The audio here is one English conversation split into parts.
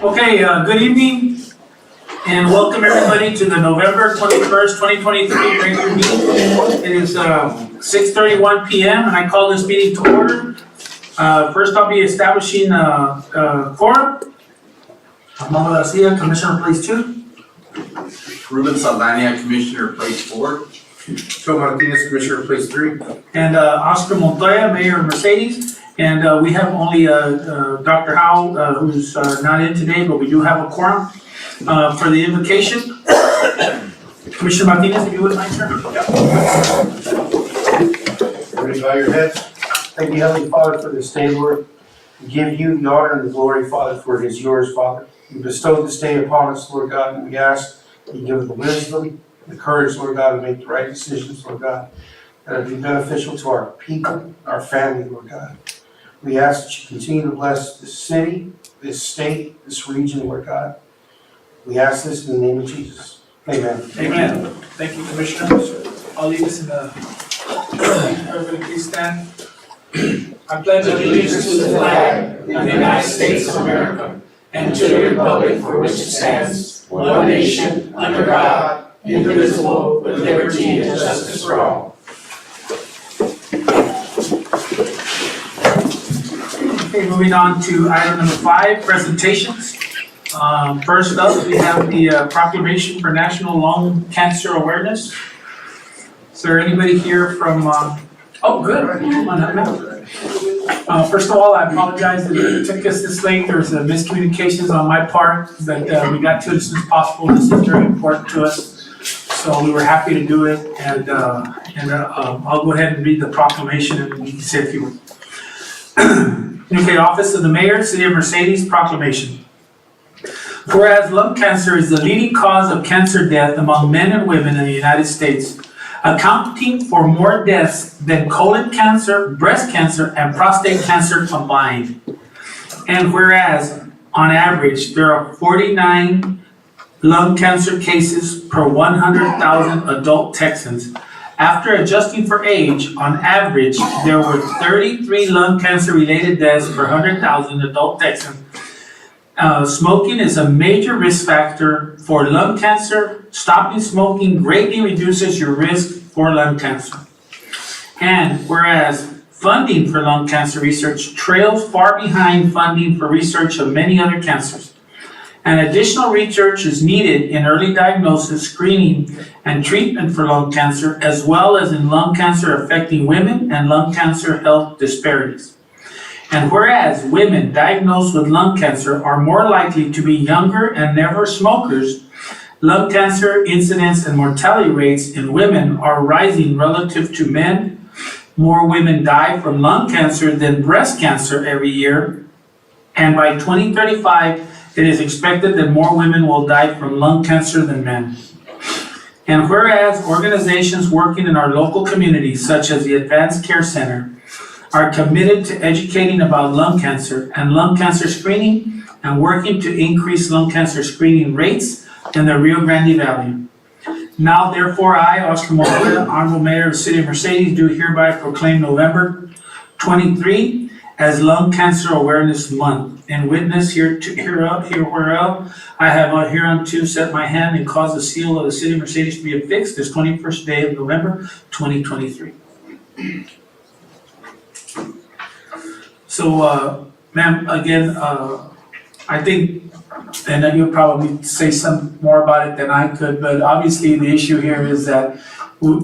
Okay, good evening and welcome everybody to the November 21st, 2023 regular meeting. It is 6:31 p.m. and I call this meeting to order. First I'll be establishing a quorum. Armando Garcia, Commissioner Place 2. Ruben Saldana, Commissioner, Place 4. Joe Martinez, Commissioner, Place 3. And Oscar Montoya, Mayor of Mercedes. And we have only Dr. Howell, who's not in today, but we do have a quorum for the invocation. Commissioner Martinez, if you would mind, sir. Everybody bow your heads. Thank you, Heavenly Father, for this day, Lord. We give you the honor and the glory, Father, for it is yours, Father. You bestowed this day upon us, Lord God, and we ask that you give us the wisdom, the courage, Lord God, to make the right decisions, Lord God, that will be beneficial to our people, our family, Lord God. We ask that you continue to bless this city, this state, this region, Lord God. We ask this in the name of Jesus. Amen. Amen. Thank you, Commissioner. I'll leave this in the, everybody please stand. I pledge allegiance to the flag of the United States of America and to the republic for which it stands, one nation, under God, indivisible, with liberty and justice for all. Okay, moving on to item number 5, presentations. First up, we have the proclamation for National Lung Cancer Awareness. Is there anybody here from, oh, good. Come on up now. First of all, I apologize that it took us this late. There was a miscommunications on my part, but we got to it as soon as possible. This is very important to us. So we were happy to do it, and I'll go ahead and read the proclamation and we can say a few words. Okay, Office of the Mayor, City of Mercedes, proclamation. Whereas lung cancer is the leading cause of cancer death among men and women in the United States, accounting for more deaths than colon cancer, breast cancer, and prostate cancer combined. And whereas, on average, there are 49 lung cancer cases per 100,000 adult Texans. After adjusting for age, on average, there were 33 lung cancer-related deaths per 100,000 adult Texans. Smoking is a major risk factor for lung cancer. Stopping smoking greatly reduces your risk for lung cancer. And whereas funding for lung cancer research trails far behind funding for research of many other cancers, and additional research is needed in early diagnosis, screening, and treatment for lung cancer, as well as in lung cancer affecting women and lung cancer health disparities. And whereas women diagnosed with lung cancer are more likely to be younger and never smokers, lung cancer incidence and mortality rates in women are rising relative to men. More women die from lung cancer than breast cancer every year. And by 2035, it is expected that more women will die from lung cancer than men. And whereas organizations working in our local communities, such as the Advanced Care Center, are committed to educating about lung cancer and lung cancer screening and working to increase lung cancer screening rates in the Rio Grande Valley. Now, therefore, I, Oscar Montoya, Honorable Mayor of the City of Mercedes, do hereby proclaim November 23 as Lung Cancer Awareness Month. And witness whereof I have hereunto set my hand and caused the seal of the City of Mercedes to be affixed this 21st day of November 2023. So, ma'am, again, I think, and then you'll probably say some more about it than I could, but obviously the issue here is that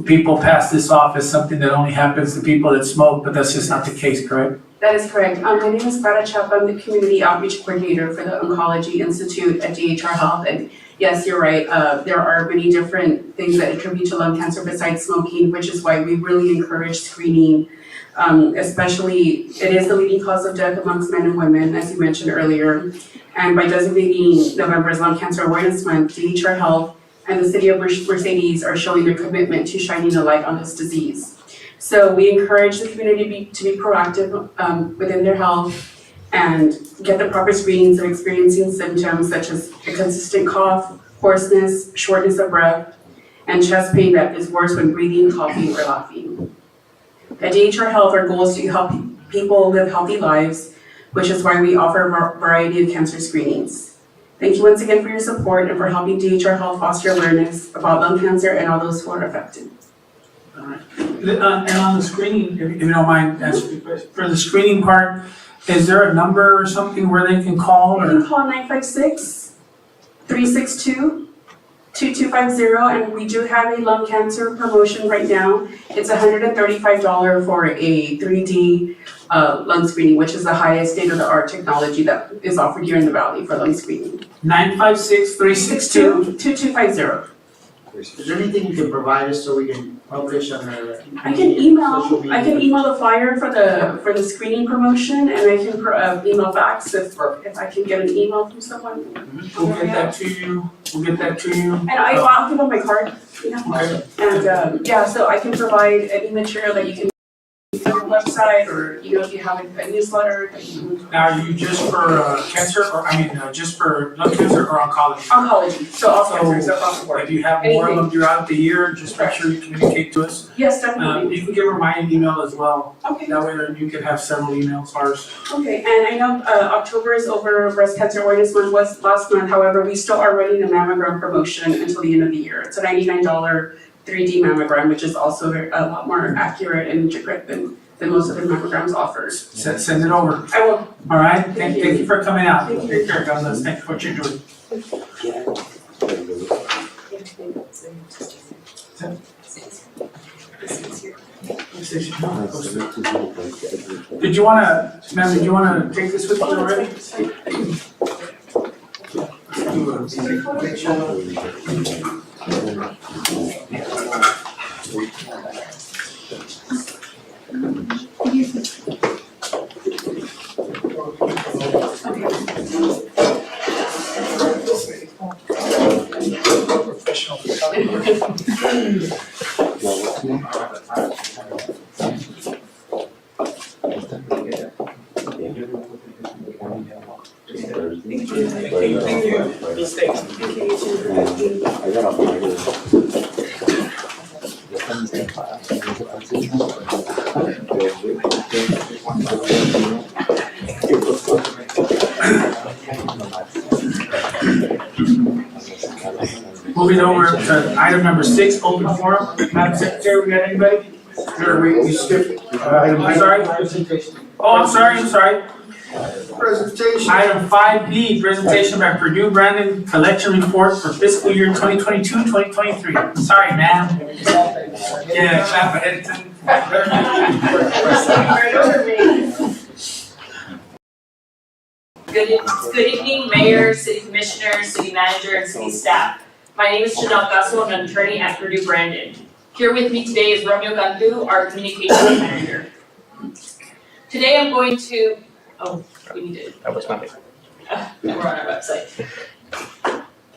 people pass this off as something that only happens to people that smoke, but that's just not the case, correct? That is correct. My name is Clara Chapa. I'm the Community Outreach Coordinator for the Oncology Institute at DHR Health. And yes, you're right. There are many different things that attribute to lung cancer besides smoking, which is why we really encourage screening. Especially, it is the leading cause of death amongst men and women, as you mentioned earlier. And by designating November as Lung Cancer Awareness Month, DHR Health and the City of Mercedes are showing their commitment to shining a light on this disease. So we encourage the community to be proactive within their health and get the proper screenings of experiencing symptoms such as a consistent cough, hoarseness, shortness of breath, and chest pain that is worse when breathing, coughing, or laughing. At DHR Health, our goal is to help people live healthy lives, which is why we offer a variety of cancer screenings. Thank you once again for your support and for helping DHR Health foster awareness about lung cancer and all those who are affected. Alright. And on the screening, if you don't mind asking, for the screening part, is there a number or something where they can call You or? can call 956-362-2250, and we do have a lung cancer promotion right now. It's $135 for a 3D lung screening, which is the highest state-of-the-art technology that is offered here in the Valley for lung screening. 956-362? 2250. Is there anything you can provide us so we can publish on our? I can email the flyer for the screening promotion, and I can email fax if I can get an email from someone. We'll get that to you, And I'll give them my card, you know. Okay. And so I can provide any material that you can use on your website, or if you have a newsletter that you can. Now, are you just for cancer, just for lung cancer or oncology? Oncology, so all cancers across the board. If you have more of them throughout the year, just make sure you communicate to us. Yes, definitely. You can give her my email as well, Okay, that way then you can have several emails, ours. okay, and I know October is over, Breast Cancer Awareness Month was last month, however, we still are running a mammogram promotion until the end of the year. It's a $99 3D mammogram, which is also a lot more accurate and accurate than most of the mammograms offers. Send it over, I will. all right? Thank you for coming out. Thank you. Take care, God bless, thank you for what you're doing. Did you wanna, ma'am, did you wanna take this with you already? Professional photographer. Thank you. Please stay. I gotta find it. Moving over to item number 6, open forum. Madam Secretary, we got anybody? Sure, we skipped, item I'm sorry? Oh, I'm sorry. Presentation. Item 5B, presentation by Purdue Brandon Collection Report for fiscal year 2022-2023. Sorry, ma'am. Yeah, clap ahead of time. Good evening, Mayor, City Commissioners, City Manager, and City staff. My name is Chanel Caso, I'm an attorney at Purdue Brandon. Here with me today is Romeo Cantu, our Communications Manager. Today I'm going to, we need to. That was my bad. We're on our website.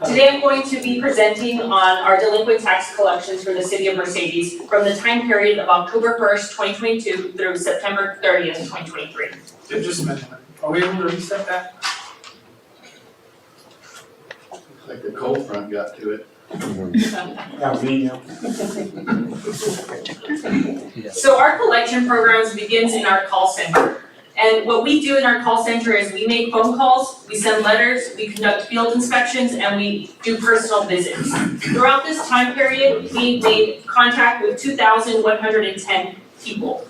Today I'm going to be presenting on our delinquent tax collections for the City of Mercedes from the time period of October 1st, 2022 through September 30th, 2023. Just a minute. Are we able to reset that? Looks like the cold front got to it. So our collection programs begins in our call center. And what we do in our call center is we make phone calls, we send letters, we conduct field inspections, and we do personal visits. Throughout this time period, we made contact with 2,110 people.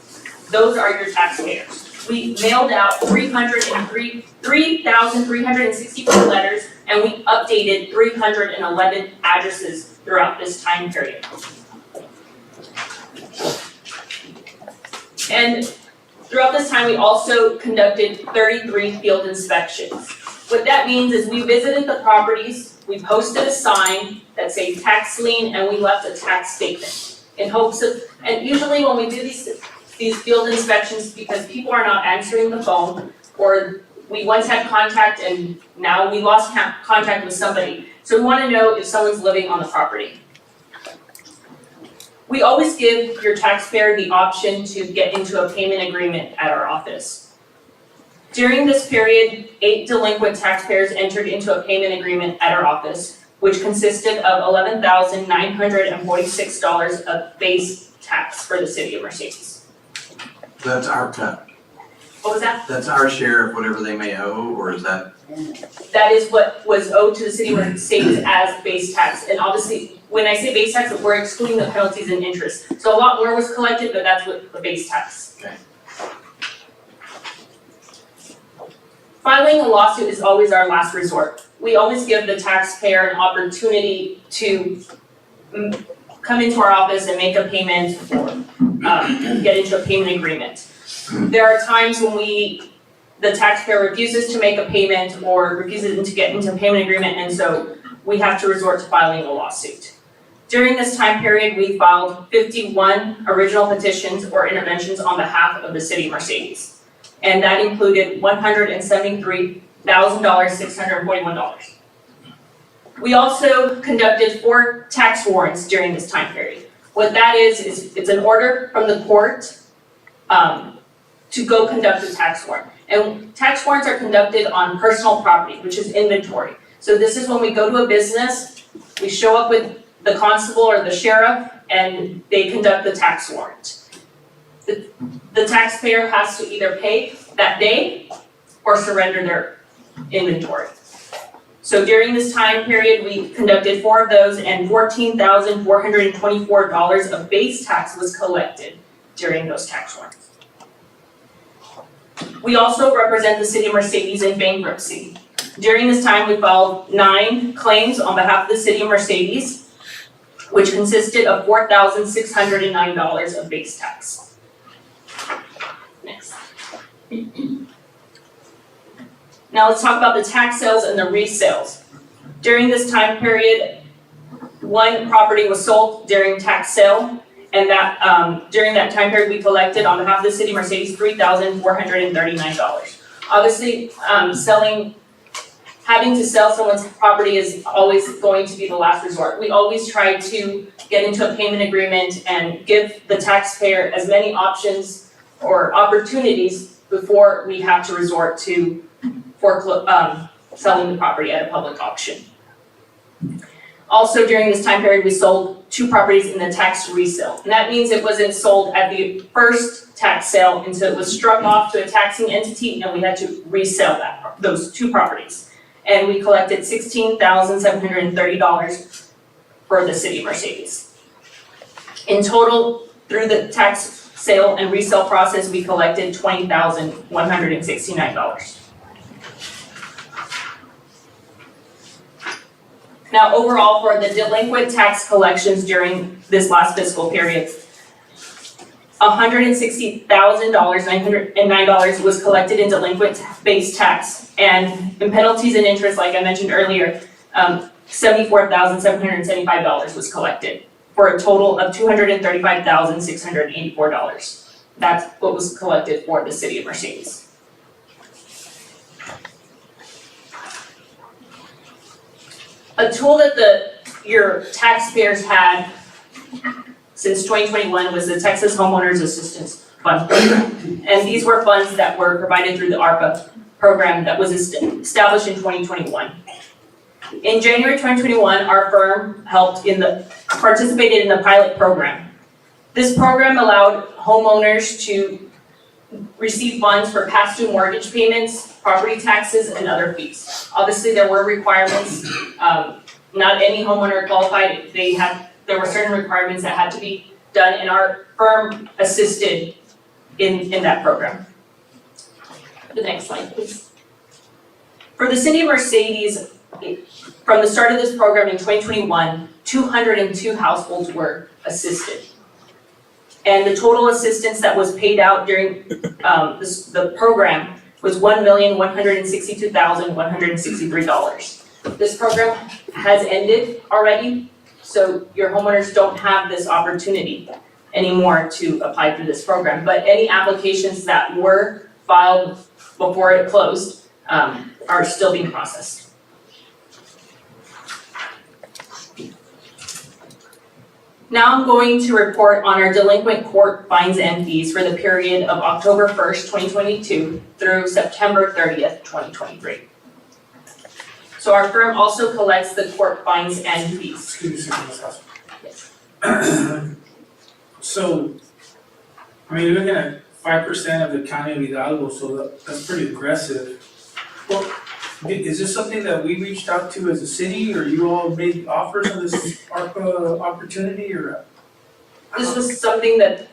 Those are your taxpayers. We mailed out 3,364 letters, and we updated 311 addresses throughout this time period. And throughout this time, we also conducted 33 field inspections. What that means is we visited the properties, we posted a sign that said tax lien, and we left a tax statement in hopes of, and usually when we do these field inspections, because people are not answering the phone, or we once had contact and now we lost contact with somebody. So we want to know if someone's living on the property. We always give your taxpayer the option to get into a payment agreement at our office. During this period, 8 delinquent taxpayers entered into a payment agreement at our office, which consisted of $11,946 of base tax for the City of Mercedes. That's our cut. What was that? That's our share of whatever they may owe, or is that? That is what was owed to the city of Mercedes as base tax. And obviously, when I say base tax, we're excluding the penalties and interest. So a lot more was collected, but that's what the base tax. Okay. Filing a lawsuit is always our last resort. We always give the taxpayer an opportunity to come into our office and make a payment or get into a payment agreement. There are times when the taxpayer refuses to make a payment or refuses to get into a payment agreement, and so we have to resort to filing a lawsuit. During this time period, we filed 51 original petitions or interventions on behalf of the city of Mercedes. And that included $173,641. We also conducted 4 tax warrants during this time period. What that is it's an order from the court to go conduct a tax warrant. And tax warrants are conducted on personal property, which is inventory. So this is when we go to a business, we show up with the constable or the sheriff, and they conduct the tax warrant. The taxpayer has to either pay that day or surrender their inventory. So during this time period, we conducted 4 of those, and $14,424 of base tax was collected during those tax warrants. We also represent the city of Mercedes in bankruptcy. During this time, we filed 9 claims on behalf of the city of Mercedes, which consisted of $4,609 of base tax. Next. Now let's talk about the tax sales and the resales. During this time period, 1 property was sold during tax sale, and that during that time period, we collected on behalf of the city of Mercedes $3,439. Obviously, having to sell someone's property is always going to be the last resort. We always try to get into a payment agreement and give the taxpayer as many options or opportunities before we have to resort to selling the property at a public auction. Also, during this time period, we sold 2 properties in the tax resale. And that means it wasn't sold at the first tax sale until it was struck off to a taxing entity, and we had to resell those 2 properties. And we collected $16,730 for the city of Mercedes. In total, through the tax sale and resale process, we collected $20,169. Now, overall, for the delinquent tax collections during this last fiscal period, $160,909 was collected in delinquent base tax, and in penalties and interest, like I mentioned earlier, $74,775 was collected, for a total of $235,684. That's what was collected for the city of Mercedes. A tool that your taxpayers had since 2021 was the Texas Homeowners Assistance Fund program. And these were funds that were provided through the ARPA program that was established in 2021. In January 2021, our firm participated in the pilot program. This program allowed homeowners to receive funds for past due mortgage payments, property taxes, and other fees. Obviously, there were requirements. Not any homeowner qualified. There were certain requirements that had to be done, and our firm assisted in that program. The next slide, please. For the city of Mercedes, from the start of this program in 2021, 202 households were assisted. And the total assistance that was paid out during the program was $1,162,163. This program has ended already, so your homeowners don't have this opportunity anymore to apply through this program. But any applications that were filed before it closed are still being processed. Now I'm going to report on our delinquent court fines and fees for the period of October 1st, 2022 through September 30th, 2023. So our firm also collects the court fines and fees. Excuse me, Ms. Hudson. Yes. So, I mean, you're looking at 5% of the county of Hidalgo, so that's pretty aggressive. Well, is this something that we reached out to as a city, or you all made offers on this ARPA opportunity, or? This was something that,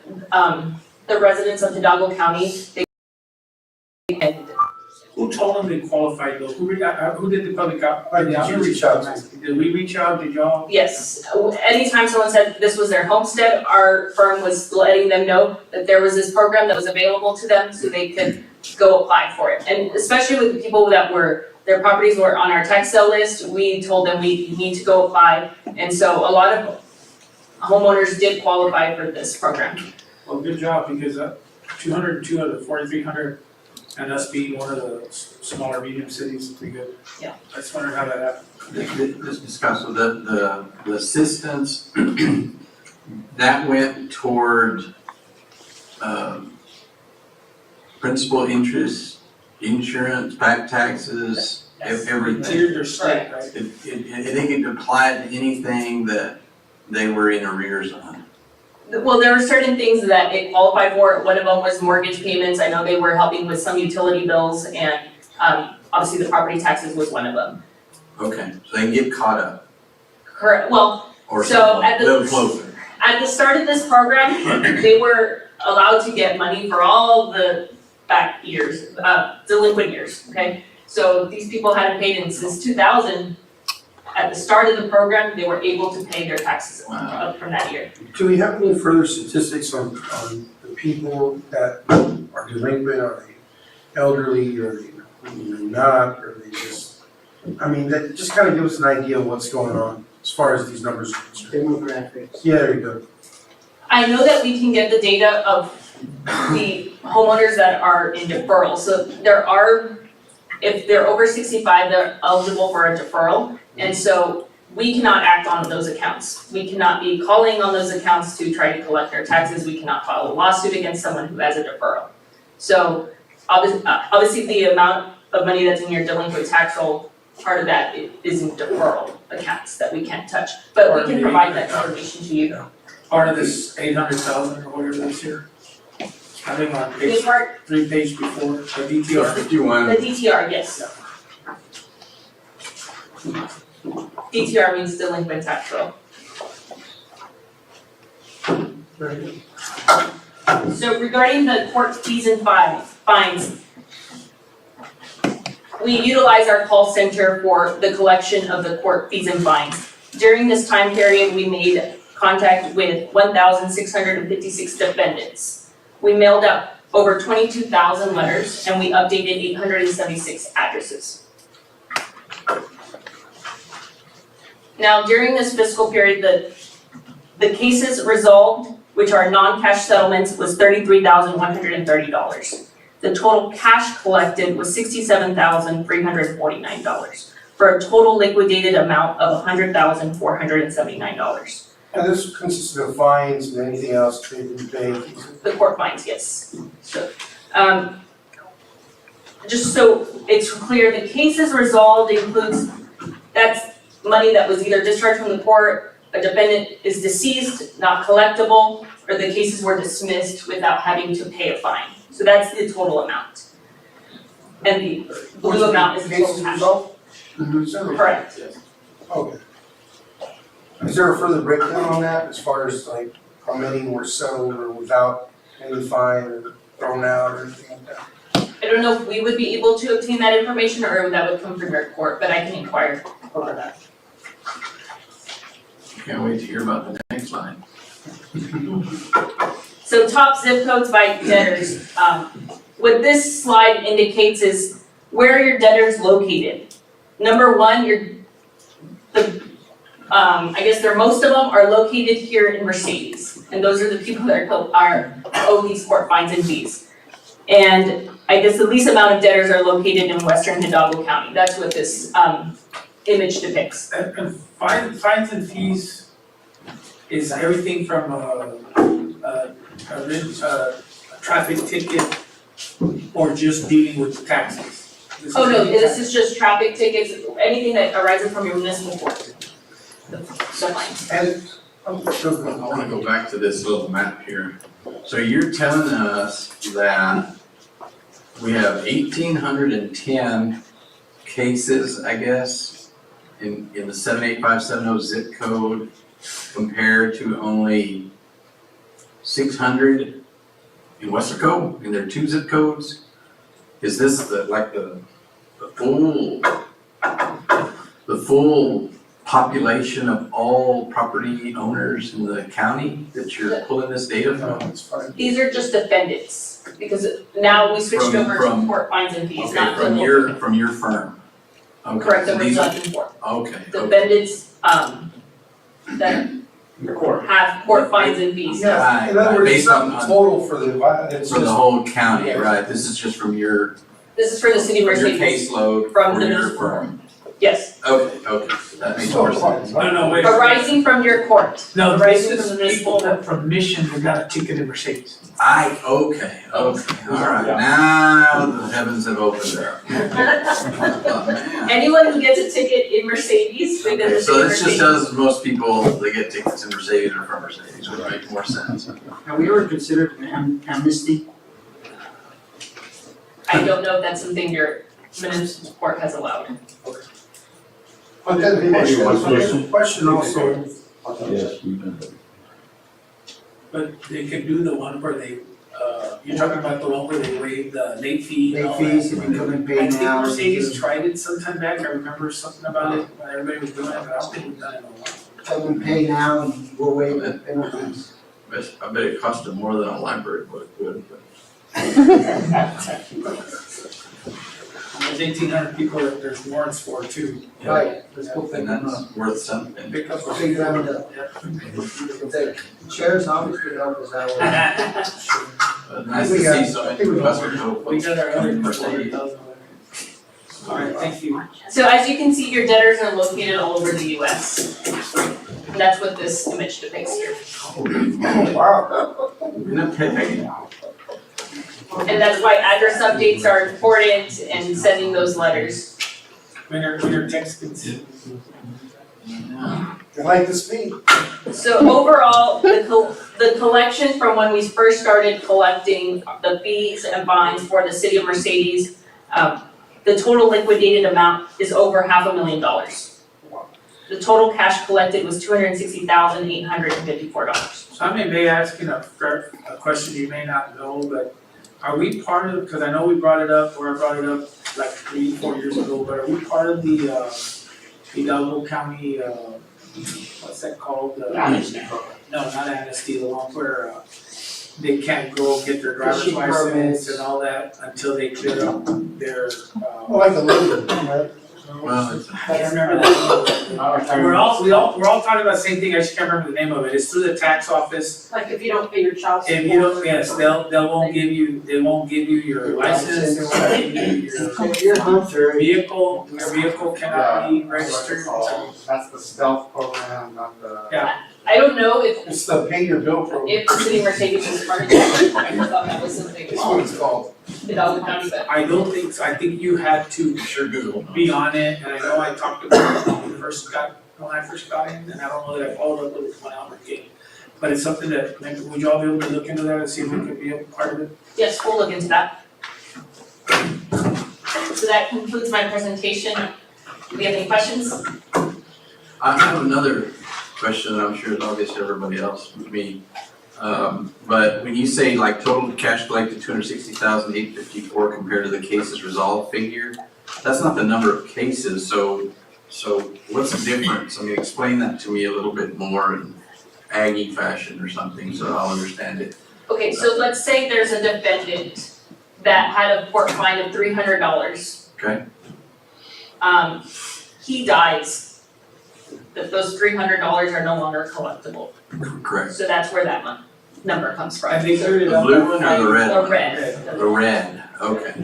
the residents of Hidalgo County, they, and Who told them they qualified though? Who did the public out? Did you reach out to? Did we reach out, did y'all? yes, anytime someone said this was their homestead, our firm was letting them know that there was this program that was available to them so they could go apply for it. And especially with the people that their properties were on our tax sale list, we told them we need to go apply. And so a lot of homeowners did qualify for this program. Well, good job, because 202 out of 4,300, and us being one of the smaller medium cities, is pretty good. Yeah. I just wondered how that happened. Let's discuss, so the assistance, that went toward, principal interest, insurance, back taxes, everything. Tiered or state, right? They could apply to anything that they were in arrears on. Well, there were certain things that it qualified for. One of them was mortgage payments. I know they were helping with some utility bills and, obviously the property taxes was one of them. Okay, so they can get caught up, Correct, well, or So something, at the- little closer. at the start of this program, they were allowed to get money for all the back years, delinquent years, okay? So these people hadn't paid in since 2000. At the start of the program, they were able to pay their taxes up from that year. Do we have any further statistics on the people that are delinquent, are they elderly, or are they not, or are they just, I mean, that just kind of give us an idea of what's going on as far as these numbers are concerned. Demographics. Yeah, there you go. I know that we can get the data of the homeowners that are in deferral. So there are, if they're over 65, they're eligible for a deferral. And so we cannot act on those accounts. We cannot be calling on those accounts to try to collect their taxes. We cannot file a lawsuit against someone who has a deferral. So obviously the amount of money that's in your delinquent tax roll, part of that is in deferral accounts that we can't touch. But we can provide that information to you. Part of this 800,000 or whatever this here. I think on The page, part, 3 page before, the DTR. 51. the DTR, yes. DTR means delinquent tax roll. Very good. So regarding the court fees and fines, we utilize our call center for the collection of the court fees and fines. During this time period, we made contact with 1,656 defendants. We mailed out over 22,000 letters and we updated 876 addresses. Now, during this fiscal period, the cases resolved, which are non-cash settlements, was $33,130. The total cash collected was $67,349, for a total liquidated amount of $100,479. And this consists of fines and anything else they didn't pay. The court fines, yes. So, just so it's clear, the cases resolved includes, that's money that was either discharged from the court, a defendant is deceased, not collectible, or the cases were dismissed without having to pay a fine. So that's the total amount. And the blue amount is the total cash. Correct. Okay. Is there a further breakdown on that as far as like how many were settled or without any fine or thrown out or anything like that? I don't know if we would be able to obtain that information or that would come from your court, but I can inquire about that. Can't wait to hear about the next line. So top zip codes by debtors. What this slide indicates is where are your debtors located? Number one, I guess most of them are located here in Mercedes. And those are the people that owe these court fines and fees. And I guess the least amount of debtors are located in western Hidalgo County. That's what this image depicts. And fines and fees is everything from a traffic ticket or just dealing with the taxes? Oh no, this is just traffic tickets, anything that arises from your municipal court. The fines. And I wanna go back to this little map here. So you're telling us that we have 1,810 cases, I guess, in the 78570 zip code compared to only 600 in Westerco, and there are 2 zip codes? Is this the full population of all property owners in the county that you're pulling this data from? These are just defendants, because now we switched over to From- court fines and fees, Okay, not the from your firm? Okay, correct, so that we're these are- selecting for. Okay, okay. Defendants, that The court. have court fines and fees. Yeah, in other words, it's Based not on- the total for the, it's For the just, whole county, right? This is just from your This is for the city of Mercedes, caseload From for the your municipal firm? yes, Okay, that makes more sense. No, wait. arising from your court. No, this Arising is from the people municipal. that from Mission that got a ticket in Mercedes. Okay, all right, now the heavens have opened up. Oh, man. Anyone who gets a ticket in Mercedes, within Okay, the so city of this just Mercedes. tells most people they get tickets in Mercedes or from Mercedes, would make more sense. Have we ever considered an amnesty? I don't know if that's something your municipal court has allowed. but then the question also, Yes, we've done that. But they could do the one where they, you're talking about the one where they waive the late fee and Late all that. fees, if you come and pay I think now. Mercedes tried it sometime back, I remember something about it when everybody was doing it, but I don't think we've done it in a while. Come and pay now and we'll waive the penalties. I bet it cost them more than a library book would, but. There's 1,800 people that there's warrants for too. Right, let's go pick And them up. that's worth something. Pick up. Figure that out. If the sheriff's office could help us out with that. But nice to see so many Western We got our other Mercedes. Alright, thank you. So as you can see, your debtors are located all over the US. And that's what this image depicts here. wow, Okay. And that's why address updates are important and sending those letters. When you're texting. they like the speed. So overall, the collection from when we first started collecting the fees and fines for the city of Mercedes, the total liquidated amount is over $500,000. The total cash collected was $260,854. So I may ask you a question you may not know, but are we part of, because I know we brought it up, or I brought it up like 3-4 years ago, but are we part of the Hidalgo County, what's that called? No, not amnesty, the one where they can't go get their driver's Fishing license permits. and all that until they clear up their, Like a little, right? Well, it's. I can't remember the name of it. We're all talking about the same thing, I just can't remember the name of it, it's through the tax office. Like if you don't pay your child support. If you don't, yes, they won't give you your license, they won't give you If you're a hunter, your vehicle cannot be registered. That's the stealth program, not the. Yeah. I don't know if It's the pay your bill program. the city of Mercedes is part of that. I thought that was something That's what it's called. Hidalgo County, but I don't think so, I think you had to Sure Google. be on it, and I know I talked about it when I first got in, and I don't know that I followed up with it when Albert came. But it's something that, maybe, would y'all be able to look into that and see if we could be a part of it? yes, we'll look into that. So that concludes my presentation. Do we have any questions? I have another question that I'm sure is obvious to everybody else with me. But when you say like total cash collected, 260,854 compared to the cases resolved figure, that's not the number of cases, so what's the difference? I mean, explain that to me a little bit more in Aggie fashion or something, so I'll understand it. Okay, so let's say there's a defendant that had a court fine of $300. Okay. He dies. Those $300 are no longer collectible. Correct. So that's where that number comes from. And they cleared it The up. blue one or the red Or one? red. The red, okay.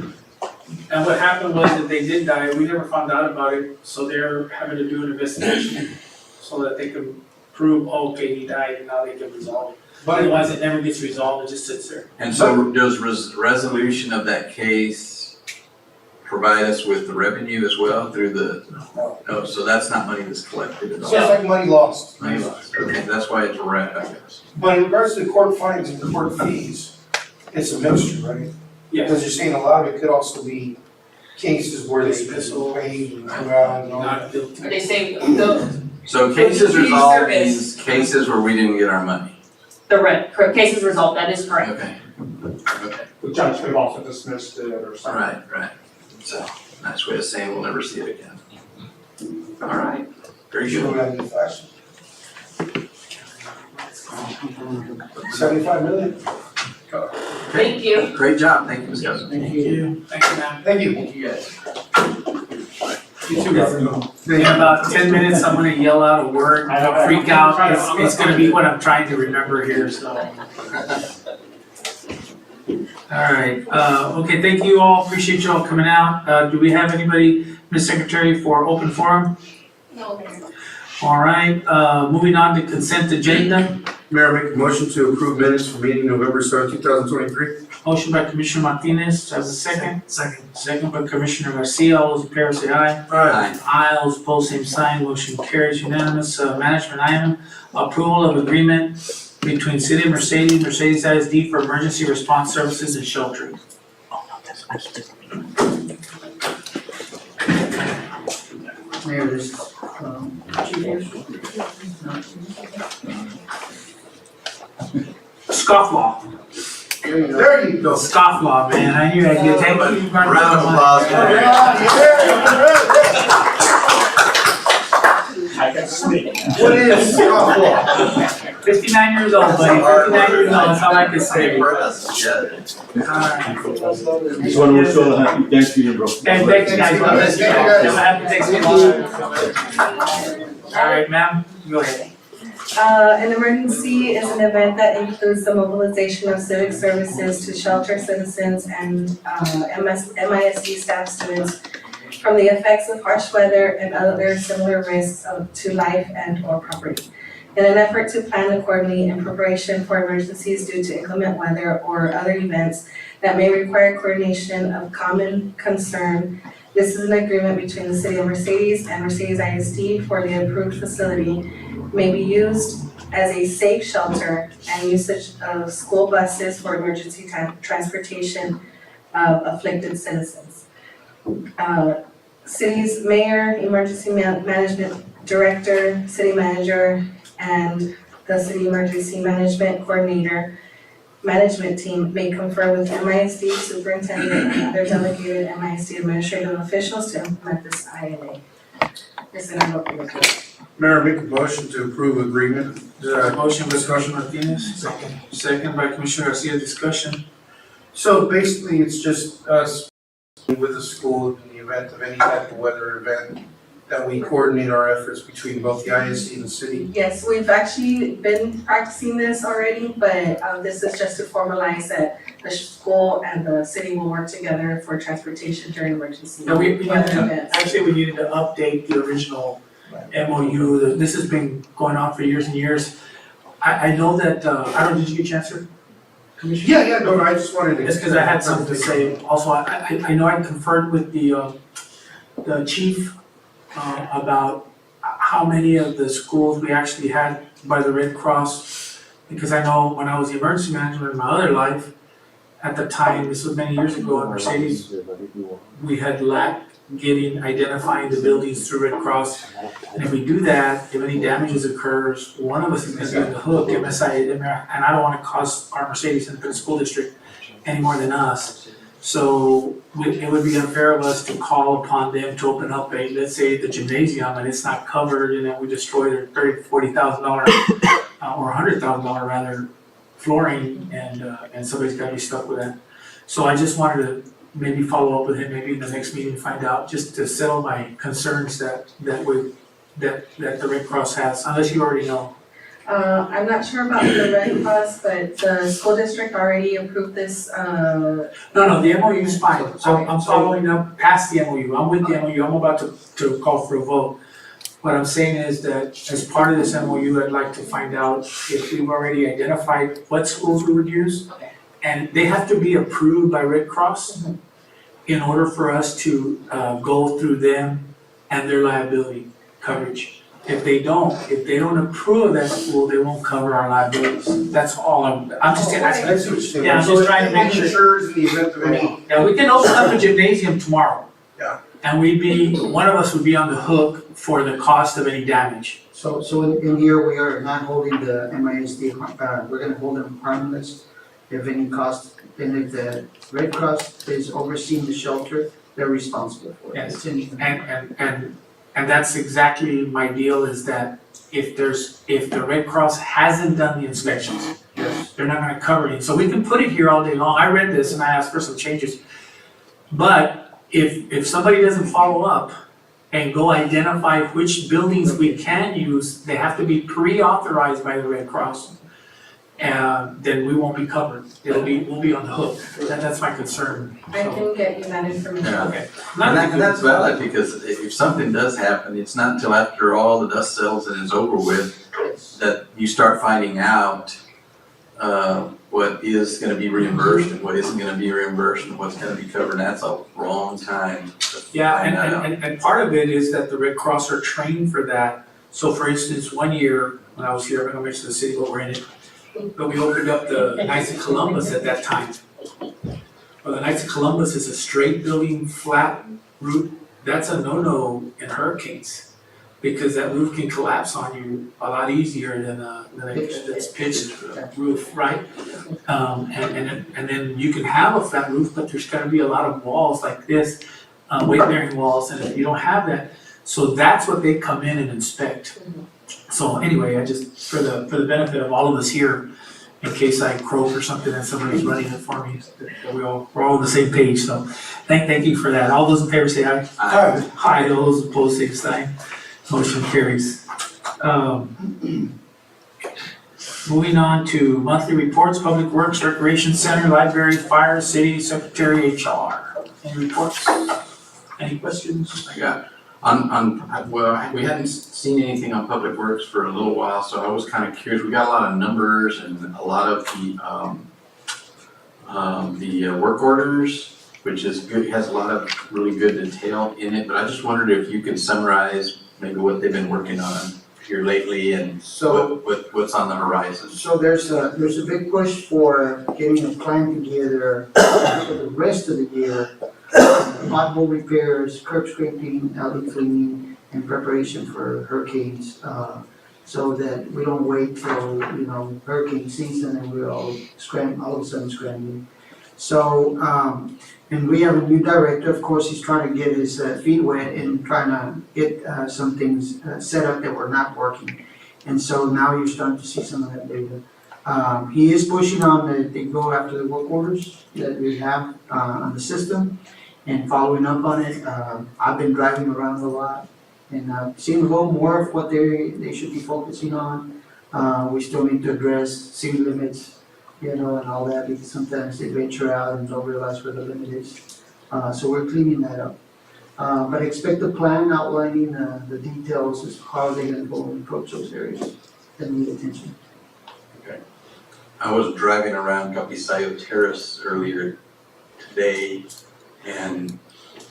And what happened was that they did die, we never found out about it, so they're having to do an investigation so that they can prove, oh, okay, he died, and now they can resolve it. But Otherwise, it never gets resolved, it just sits there. And so does resolution of that case provide us with the revenue as well through the, no, so that's not money that's collected at all? So it's like money lost. Money lost, okay, that's why it's red, I guess. But in regards to court fines and court fees, it's a mixture, right? Because you're saying a lot of it could also be cases where they Dismissal. paid and come out and all that. Not guilty. They say the So cases Community resolved service. means cases where we didn't get our money, cases resolved, that is correct. okay, okay, The judge could have also dismissed it or something. right. So, nice way of saying we'll never see it again. All right, very You good. don't have any fashion. 75 million. Thank you. Great job, thank you, Ms. Cousins. Thank you. Thank you, ma'am. Thank you. Thank you guys. You too, Governor. In about 10 minutes, I'm gonna yell out a word, I'll freak out, it's gonna be what I'm trying to remember here, so. Alright, okay, thank you all, appreciate you all coming out. Do we have anybody, Ms. Secretary, for open forum? No, Mayor. Alright, moving on to consent agenda. Mayor, make a motion to approve minutes for meeting November 7, 2023. Motion by Commissioner Martinez, do I have a second? Second by Commissioner Garcia, all those in favor say aye. Aye. Aye, all those opposed, same sign, motion carries unanimous. Management item, approval of agreement between City of Mercedes, Mercedes ISD for emergency response services and sheltering. Mayor, this, Scofflaw, There you go. scofflaw, man, I knew I'd get, thank you. Round of applause for Mayor. I can speak. What is scofflaw? 59 years old, buddy, 59 years old, that's all I can say. For us, yeah. Alright, Just wanna wish you all a happy Thanksgiving, bro. and thanks guys, God bless you all. Have a happy Thanksgiving. Alright, ma'am, go ahead. An emergency is an event that includes the mobilization of civic services to shelter citizens and MISD staff students from the effects of harsh weather and other similar risks to life and or property. In an effort to plan accordingly in preparation for emergencies due to inclement weather or other events that may require coordination of common concern, this is an agreement between the City of Mercedes and Mercedes ISD for the approved facility may be used as a safe shelter and usage of school buses for emergency transportation of afflicted citizens. City's mayor, emergency management director, city manager, and the city emergency management coordinator management team may confer with MISD superintendent and other delegated MISD administrative officials to implement this INA. This is what we're doing. Mayor, make a motion to approve agreement. Motion by Commissioner Martinez, second by Commissioner Garcia, discussion. So basically, it's just us with the school in the event of any type of weather event, that we coordinate our efforts between both the ISD and the city. Yes, we've actually been practicing this already, but this is just to formalize that the school and the city will work together for transportation during emergency Yeah, we weather events. actually, we needed to update the original MOU. This has been going on for years and years. I know that, I don't, did you get a chance to? Commissioner? Yeah, no, I just wanted to. It's because I had something to say. Also, I know I conferred with the chief about how many of the schools we actually had by the Red Cross. Because I know when I was the emergency manager in my other life, at the time, this was many years ago in Mercedes, we had lacked identifying the buildings through Red Cross. And if we do that, if any damages occurs, one of us is gonna be on the hook, MSI, and I don't wanna cost our Mercedes Independent School District any more than us. So it would be unfair of us to call upon them to open up let's say the gymnasium and it's not covered and then we destroy their $30,000-$40,000 or $100,000 rather flooring and somebody's gotta be stuck with that. So I just wanted to maybe follow up with him, maybe in the next meeting, find out, just to settle my concerns that the Red Cross has, unless you already know. I'm not sure about the Red Cross, but the school district already approved this, No, the MOU is fine, so I'm following up past the MOU, I'm with the MOU, I'm about to call for a vote. What I'm saying is that as part of this MOU, I'd like to find out if we've already identified what schools we would use. Okay. And they have to be approved by Red Cross. in order for us to go through them and their liability coverage. If they don't approve that school, they won't cover our liabilities. That's all I'm just I asking. see what you're saying. Yeah, I'm just trying to make sure. So it insures in the event of any, Yeah, we can open up a gymnasium tomorrow. Yeah. And one of us would be on the hook for the cost of any damage. So in here, we are not holding the MISD, we're gonna hold them harmless if any cost, and if the Red Cross is overseeing the shelter, they're responsible for it. Yes. It's anything. And that's exactly my deal, is that if the Red Cross hasn't done the inspections, Yes. they're not gonna cover it. So we can put it here all day long. I read this and I asked for some changes. But if somebody doesn't follow up and go identify which buildings we can use, they have to be pre-authorized by the Red Cross. Then we won't be covered. We'll be on the hook. That's my concern. I can get you that information. Yeah. Okay. And that's valid, because if something does happen, it's not until after all the dust settles and is over with that you start finding out what is gonna be reimbursed and what isn't gonna be reimbursed and what's gonna be covered, and that's a wrong time to Yeah, find that out. and part of it is that the Red Cross are trained for that. So for instance, one year, when I was here, I'm not gonna mention the city, but we're in it, but we opened up the Knights of Columbus at that time. Well, the Knights of Columbus is a straight building, flat roof. That's a no-no in hurricanes, because that roof can collapse on you a lot easier than a that's pitched roof, right? And then you can have a flat roof, but there's gonna be a lot of walls like this, weight-bearing walls, and if you don't have that, so that's what they come in and inspect. So anyway, I just, for the benefit of all of us here, in case I croak or something and somebody's running it for me, that we're all on the same page, so thank you for that. All those in favor say aye. I- Aye, all those opposed say sign. Motion carries. Moving on to monthly reports, Public Works, Recreation Center, Library, Fire, City, Secretary, HR. Any reports? Any questions? I got, well, we hadn't seen anything on Public Works for a little while, so I was kind of curious. We got a lot of numbers and a lot of the work orders, which is good, has a lot of really good detail in it, but I just wondered if you could summarize maybe what they've been working on here lately and So, what's on the horizon. so there's a big push for getting a plan together for the rest of the year. Pothole repairs, curb scraping, alley cleaning, and preparation for hurricanes. So that we don't wait till, hurricane season and we're all of a sudden scrambling. So, and we have a new director, of course, he's trying to get his feet wet and trying to get some things set up that were not working. And so now you're starting to see some of that data. He is pushing on to go after the work orders that we have on the system and following up on it. I've been driving around a lot and seeing a little more of what they should be focusing on. We still need to address city limits, and all that, because sometimes they venture out and don't realize where the limit is. So we're cleaning that up. But expect a plan outlining the details as how they're gonna go and approach those areas that need attention. I was driving around Capisayo Terrace earlier today and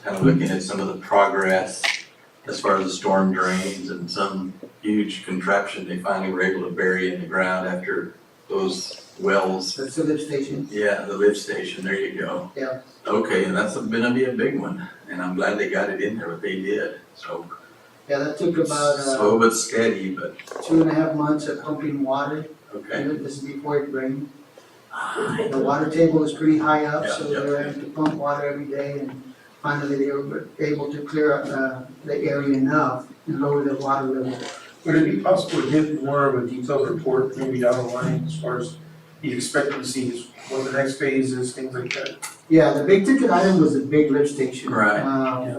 kind of looking at some of the progress as far as the storm drains and some huge contraption they finally were able to bury in the ground after those wells. That's the lift station. Yeah, the lift station, there you go. Yeah. Okay, and that's gonna be a big one, and I'm glad they got it in there, what they did, so. Yeah, that took about Slow but steady, but, 2.5 months of pumping water. okay. This is before it rained. The water table is pretty high up, so Yeah, they were having to pump water every day, and finally they were able to clear up the area enough and lower the water level. would it be possible to get more of a detailed report, maybe down the line, as far as the expectancies, what the next phase is, things like that? Yeah, the big ticket item was the big lift station. Right.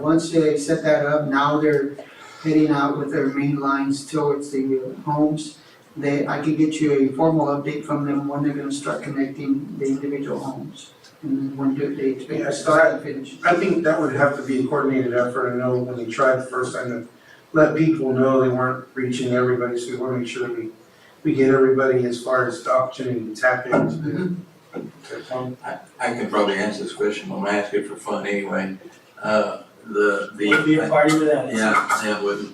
Once they set that up, now they're heading out with their main lines towards the homes. I could get you a formal update from them when they're gonna start connecting the individual homes. And when do they expect Yeah, to so start and finish. I think that would have to be a coordinated effort. I know when they tried the first time to let people know they weren't reaching everybody, so we wanna make sure that we get everybody as far as the opportunity to tap into I can probably answer this question, I'm gonna ask it for fun anyway. Would be a party with that. Yeah, it would.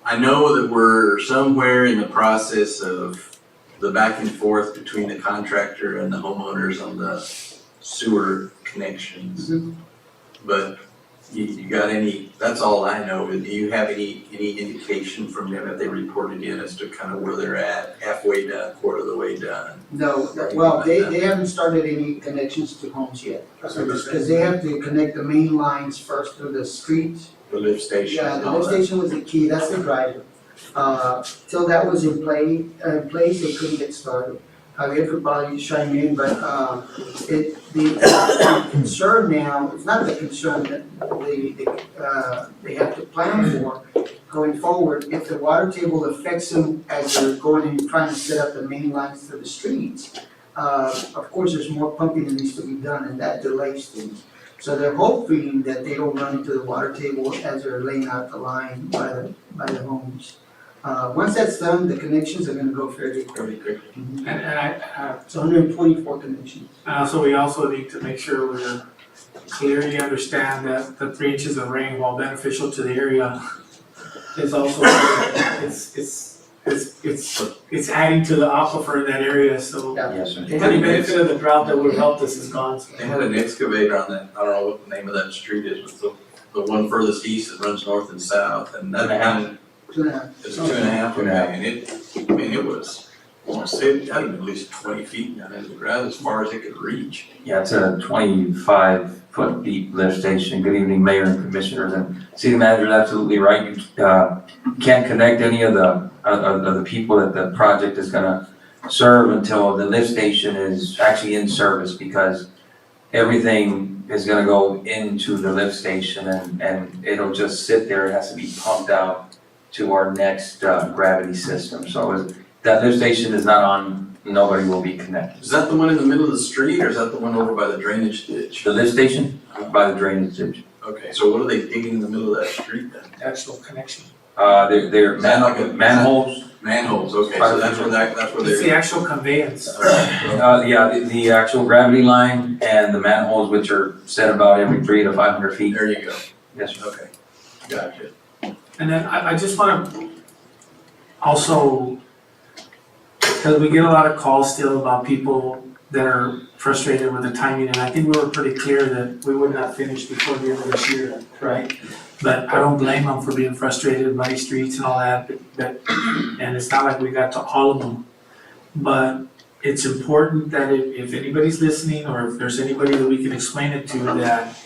I know that we're somewhere in the process of the back and forth between the contractor and the homeowners on the sewer connections. But you got any, that's all I know, do you have any indication from them that they reported in as to kind of where they're at, halfway done, quarter of the way done? No, well, they haven't started any connections to homes yet. Because they have to connect the main lines first through the streets. The lift station Yeah, and the all lift that? station was the key, that's the driver. Till that was in place, they couldn't get started. Javier could probably chime in, but, the concern now, it's not the concern that they have to plan for going forward. If the water table affects them as they're going and trying to set up the main lines to the streets, of course, there's more pumping that needs to be done, and that delays things. So they're hoping that they don't run into the water table as they're laying out the line by the homes. Once that's done, the connections are gonna go fairly quick. Pretty quickly. And I, It's 124 connections. so we also need to make sure we clearly understand that the 3 inches of rain, while beneficial to the area, is also, it's adding to the aquifer in that area, so Yeah. Yes, sir. any benefit of the drought that would have helped us is gone. So They had an excavator on that, I don't know what the name of that street is, but the one furthest east that runs north and south, and that one, 2.5. it's 2.5, okay, and it was, I wanna say, it had at least 20 feet down into the ground, as far as it could reach. Yeah, it's a 25-foot deep lift station. Good evening, Mayor and Commissioners, and City Manager is absolutely right. You can't connect any of the people that the project is gonna serve until the lift station is actually in service, because everything is gonna go into the lift station and it'll just sit there. It has to be pumped out to our next gravity system. So that lift station is not on, nobody will be connected. Is that the one in the middle of the street, or is that the one over by the drainage ditch? The lift station by the drainage ditch. Okay, so what are they digging in the middle of that street then? actual connection. They're Is that like a- manholes. Manholes, okay, so that's where It's the they're. actual conveyance. Yeah, the actual gravity line and the manholes, which are set about every 300 to 500 feet. There you go, Yes, sir. okay, gotcha. And then I just wanna also, because we get a lot of calls still about people that are frustrated with the timing, and I think we were pretty clear that we would not finish before the end of this year, right? But I don't blame them for being frustrated, muddy streets and all that, and it's not like we got to all of them. But it's important that if anybody's listening, or if there's anybody that we can explain it to, that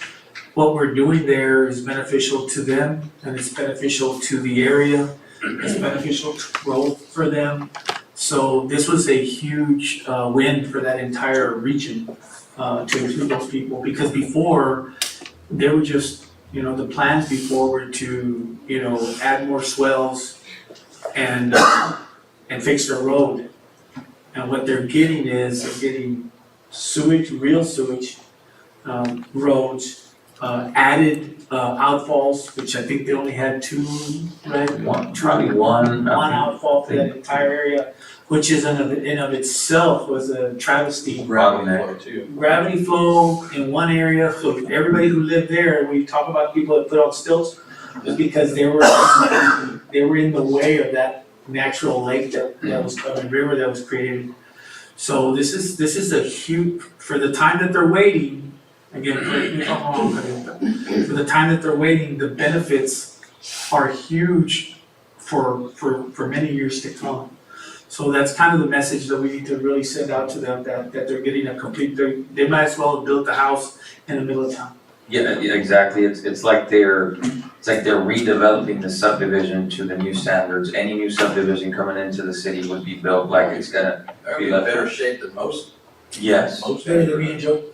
what we're doing there is beneficial to them, and it's beneficial to the area, it's beneficial to growth for them. So this was a huge win for that entire region, to include those people, because before, they were just, the plans before were to, add more swells and fix their road. And what they're getting is, they're getting sewage, real sewage, roads, added outfalls, which I think they only had 2, right? Probably one. One outfall for that entire area, which is in of itself was a travesty. Gravity flow too. Gravity flow in one area, so everybody who lived there, we talk about people that put on stilts, is because they were in the way of that natural lake that was, river that was created. So this is a huge, for the time that they're waiting, again, correct me if I'm wrong, but for the time that they're waiting, the benefits are huge for many years to come. So that's kind of the message that we need to really send out to them, that they're getting a complete, they might as well have built the house in the middle of town. Yeah, exactly. It's like they're redeveloping the subdivision to the new standards. Any new subdivision coming into the city would be built like it's gonna. They're in better shape than most. Yes. Better than me and Joe.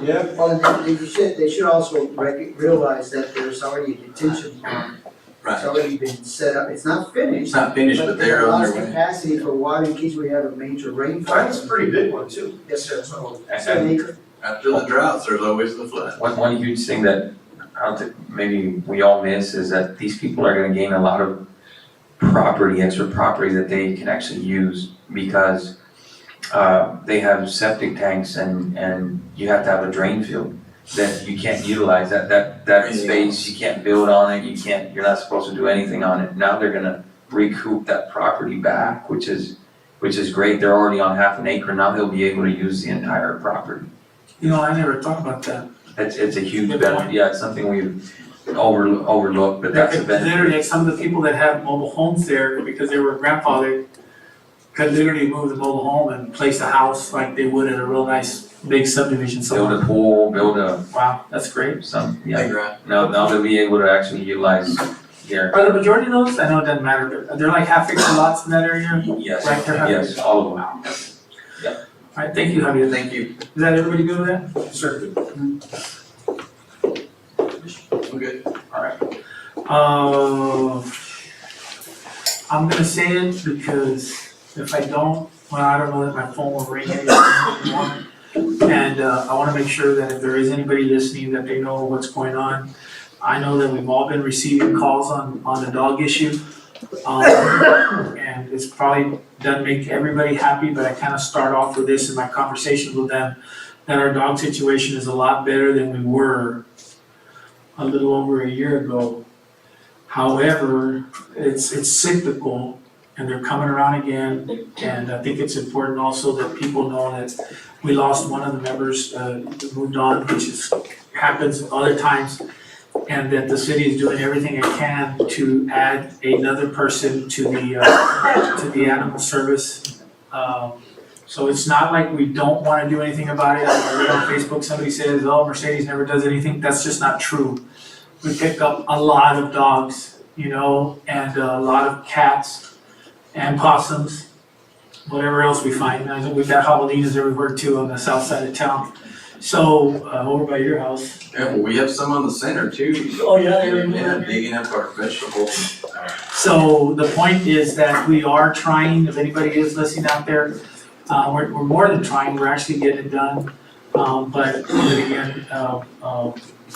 Yeah. Well, they should also realize that there's already a detention pond. It's Right, already been set up, it's not finished. it's not finished, but they're on their But way. capacity for water in case we have a major rainfall. That's a pretty big one too. Yes, sir, so, And After the droughts, there's always the flood. one huge thing that I don't think maybe we all miss is that these people are gonna gain a lot of extra property that they can actually use because they have septic tanks and you have to have a drain field that you can't utilize, that space, you can't build on it, you're not supposed to do anything on it. Now they're gonna recoup that property back, which is great. They're already on half an acre, now they'll be able to use the entire property. You know, I never thought about that. It's a huge Good benefit, point. yeah, it's something we've overlooked, but that's a benefit. Literally, like some of the people that have mobile homes there, because they were grandfathered, could literally move the mobile home and place a house like they would in a real nice big subdivision Build somewhere. a pool, build a, Wow, that's great. yeah, Playground. now they'll be able to actually utilize here. Are the majority of those, I know it doesn't matter, but they're like half acre lots in that area? Yes, Right there. yes, all of them. All right, thank you, Javier. Thank you. Is that everybody good with that? Sir. I'm good. I'm gonna say it because if I don't, well, I don't know that my phone will ring anymore. And I wanna make sure that if there is anybody listening, that they know what's going on. I know that we've all been receiving calls on the dog issue. And it's probably doesn't make everybody happy, but I kinda start off with this in my conversations with them, that our dog situation is a lot better than we were a little over a year ago. However, it's cyclical and they're coming around again. And I think it's important also that people know that we lost one of the members, moved on, which happens other times. And that the city is doing everything it can to add another person to the animal service. So it's not like we don't wanna do anything about it. I read on Facebook, somebody says, oh, Mercedes never does anything. That's just not true. We pick up a lot of dogs, you know, and a lot of cats and possums, whatever else we find. I think we've got javelinas everywhere too on the south side of town. So, over by your house. Yeah, well, we have some on the center too. Oh, yeah, Yeah, digging up our vegetables. So the point is that we are trying, if anybody is listening out there, we're more than trying, we're actually getting it done. But again,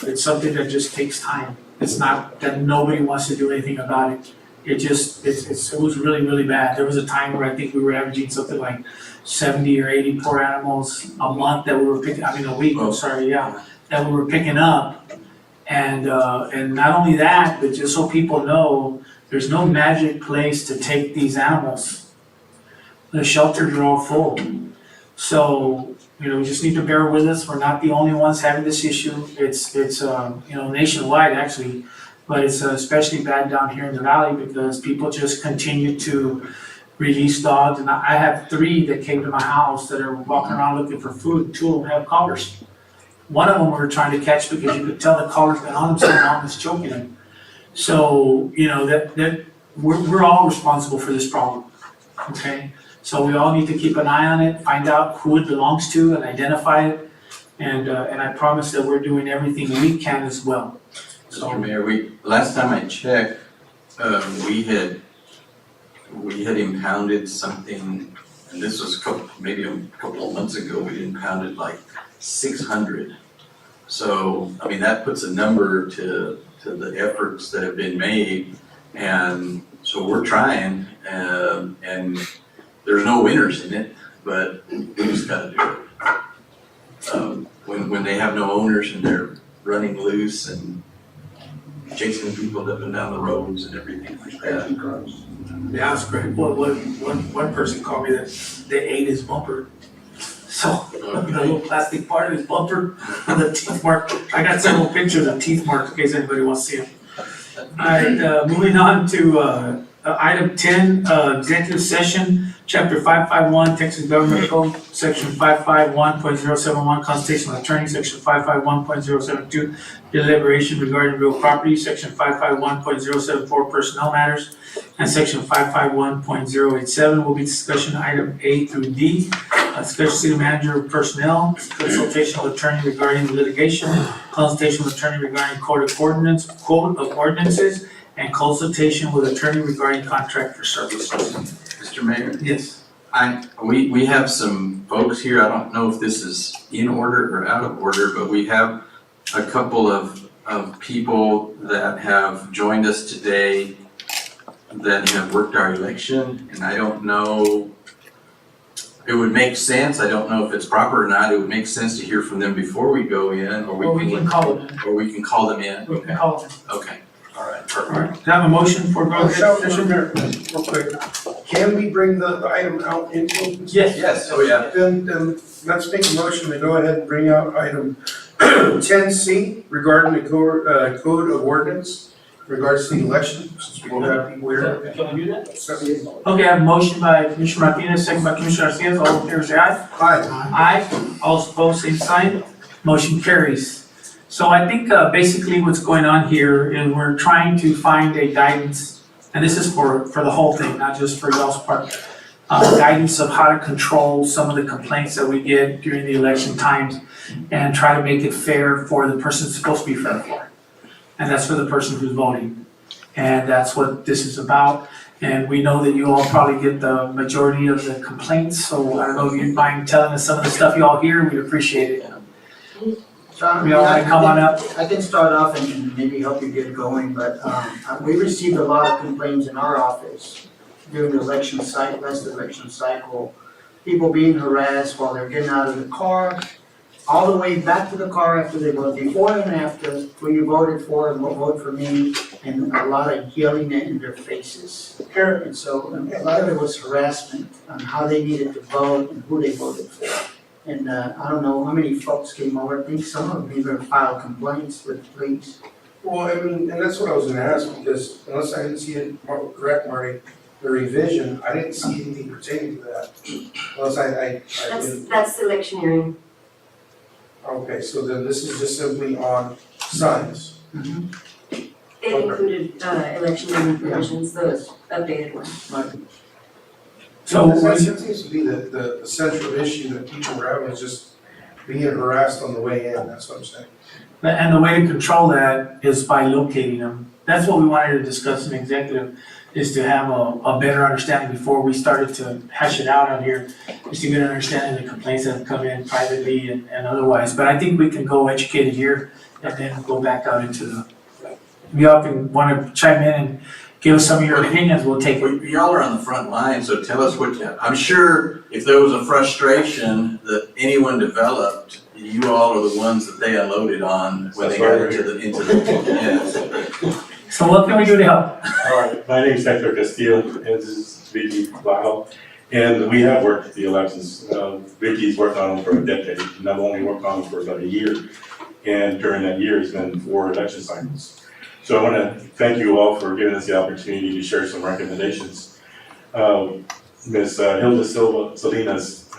it's something that just takes time. It's not that nobody wants to do anything about it. It was really, really bad. There was a time where I think we were averaging something like 70 or 80 poor animals a month that we were picking, a week, I'm sorry, yeah, that we were picking up. And not only that, but just so people know, there's no magic place to take these animals. The shelters are all full. So, you know, we just need to bear with us. We're not the only ones having this issue. It's nationwide actually, but it's especially bad down here in the valley because people just continue to release dogs. And I have 3 that came to my house that are walking around looking for food. 2 of them have collars. One of them we were trying to catch because you could tell the collar's been on him so long, it's choking him. So, you know, that we're all responsible for this problem, okay? So we all need to keep an eye on it, find out who it belongs to and identify it. And I promise that we're doing everything we can as well. Mr. Mayor, last time I checked, we had impounded something, and this was maybe a couple of months ago, we impounded like 600. So, I mean, that puts a number to the efforts that have been made, and so we're trying, and there's no winners in it, but we just gotta do it. When they have no owners and they're running loose and chasing people up and down the roads and everything like that. Yeah, that's great. One person called me that they ate his bumper. So, the little plastic part of his bumper, the teeth mark. I got several pictures of teeth marks in case anybody wants to see them. Alright, moving on to item 10, executive session, chapter 551, Texas Government Code, section 551.071, consultation with attorney, section 551.072, deliberation regarding real property, section 551.074, personnel matters, and section 551.087 will be discussion item A through D. Discussion city manager of personnel, consultation with attorney regarding litigation, consultation with attorney regarding code of ordinances, and consultation with attorney regarding contract for services. Mr. Mayor? Yes. We have some folks here, I don't know if this is in order or out of order, but we have a couple of people that have joined us today that have worked our election, and I don't know, it would make sense, I don't know if it's proper or not, it would make sense to hear from them before we go in, or Or we can call them in. we can call them in. We can call them Okay, all right, in. perfect. All right, do I have a motion for go ahead? Mr. Mayor, real quick, can we bring the item out in open? Yes. Yes, oh yeah. Then let's make a motion to go ahead and bring out item 10C regarding the code of ordinance regards to the election, since we don't have people here. Can we do that? Okay, I have a motion by Commissioner Martinez, second by Commissioner Garcia, all in favor say aye. Aye. Aye, all opposed, same sign, motion carries. So I think basically what's going on here is we're trying to find a guidance, and this is for the whole thing, not just for y'all's part. Guidance of how to control some of the complaints that we get during the election times and try to make it fair for the person it's supposed to be fair for. And that's for the person who's voting. And that's what this is about. And we know that you all probably get the majority of the complaints, so I don't know if you'd mind telling us some of the stuff you all hear, we'd appreciate it. John, We all wanna come on up? I can start off and maybe help you get going, but we received a lot of complaints in our office during the last election cycle. People being harassed while they're getting out of the car, all the way back to the car after they voted, before and after, who you voted for and what vote for me, and a lot of yelling in their faces. And so a lot of it was harassment on how they needed to vote and who they voted for. And I don't know how many folks came over, I think some of them even filed complaints with the police. Well, I mean, and that's what I was gonna ask, because unless I didn't see it correct, Marty, the revision, I didn't see anything pertaining to that. Unless I didn't. That's electioneering. Okay, so then this is just simply on signs. It included electioneering provisions, those updated ones. So That seems to be the central issue that people are having, is just being harassed on the way in, that's what I'm saying. and the way to control that is by locating them. That's what we wanted to discuss in executive, is to have a better understanding before we started to hash it out here, just to get an understanding of the complaints that have come in privately and otherwise. But I think we can go educated here and then go back out into the, if y'all can wanna chime in and give us some of your opinions, we'll take it. Y'all are on the front line, so tell us I'm sure if there was a frustration that anyone developed, you all are the ones that they unloaded on when they got into the, yes. So what can we do to help? All right, my name is Hector Castillo, and this is Vicky Bajo, and we have worked at the elections. Vicky's worked on them for a decade, and I've only worked on them for about a year, and during that year, it's been 4 election cycles. So I want to thank you all for giving us the opportunity to share some recommendations. Ms. Hilda Silva Salinas,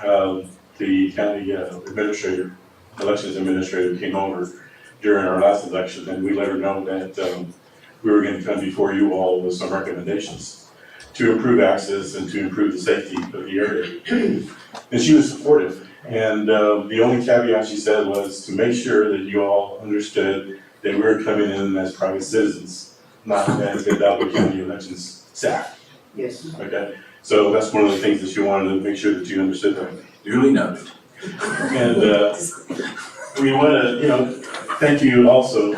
the county administrator, elections administrator, came over during our last election, and we let her know that we were going to come before you all with some recommendations to improve access and to improve the safety of the area. And she was supportive. And the only caveat she said was to make sure that you all understood that we were coming in as private citizens, not as the Hidalgo County elections staff. Yes. Okay, so that's one of the things that she wanted to make sure that you understood that. Duly noted. And we want to, thank you also,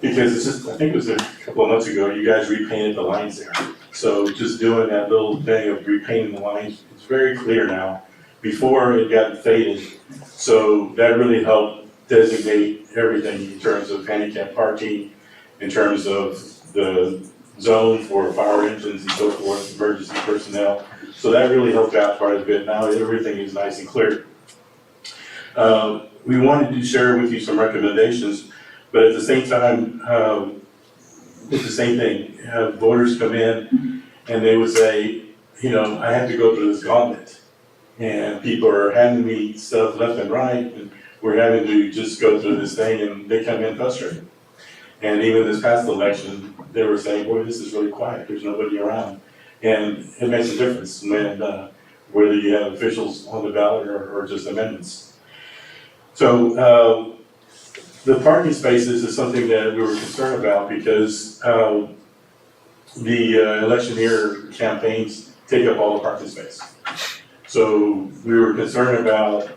because it's just, I think it was a couple of months ago, you guys repainted the lines there. So just doing that little thing of repainting the lines, it's very clear now. Before it got faded, so that really helped designate everything in terms of handicap parking, in terms of the zone for fire engines and so forth, emergency personnel. So that really helped out quite a bit. Now everything is nice and clear. We wanted to share with you some recommendations, but at the same time, it's the same thing. Voters come in and they would say, I have to go through this gauntlet. And people are handing me stuff left and right, and we're having to just go through this thing, and they come in frustrated. And even this past election, they were saying, boy, this is really quiet, there's nobody around. And it makes a difference when, whether you have officials on the ballot or just amendments. So the parking spaces is something that we were concerned about because the electioneer campaigns take up all the parking space. So we were concerned about,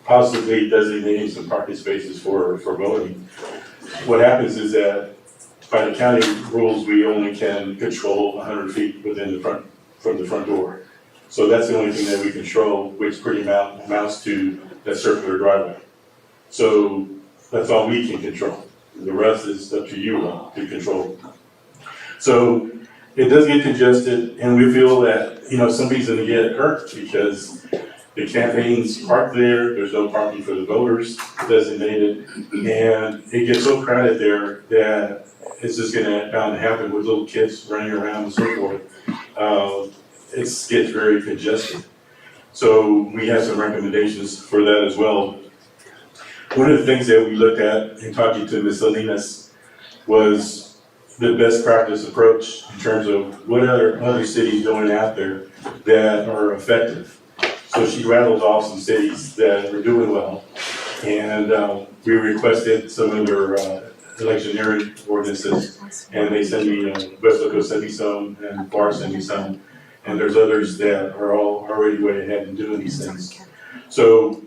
possibly designating some parking spaces for voting. What happens is that by the county rules, we only can control 100 feet within the front, from the front door. So that's the only thing that we control, which pretty amounts to that circular driveway. So that's all we can control. The rest is up to you all to control. So it does get congested, and we feel that, somebody's gonna get hurt because the campaigns park there, there's no parking for the voters designated, and it gets so crowded there that it's just bound to happen with little kids running around and so forth. It gets very congested. So we have some recommendations for that as well. One of the things that we looked at in talking to Ms. Salinas was the best practice approach in terms of what other cities doing out there that are effective. So she rattled off some cities that are doing well, and we requested some of their electioneering ordinances, and they sent me, Westlaco sent me some, and Bar sent me some, and there's others that are all already way ahead in doing these things. So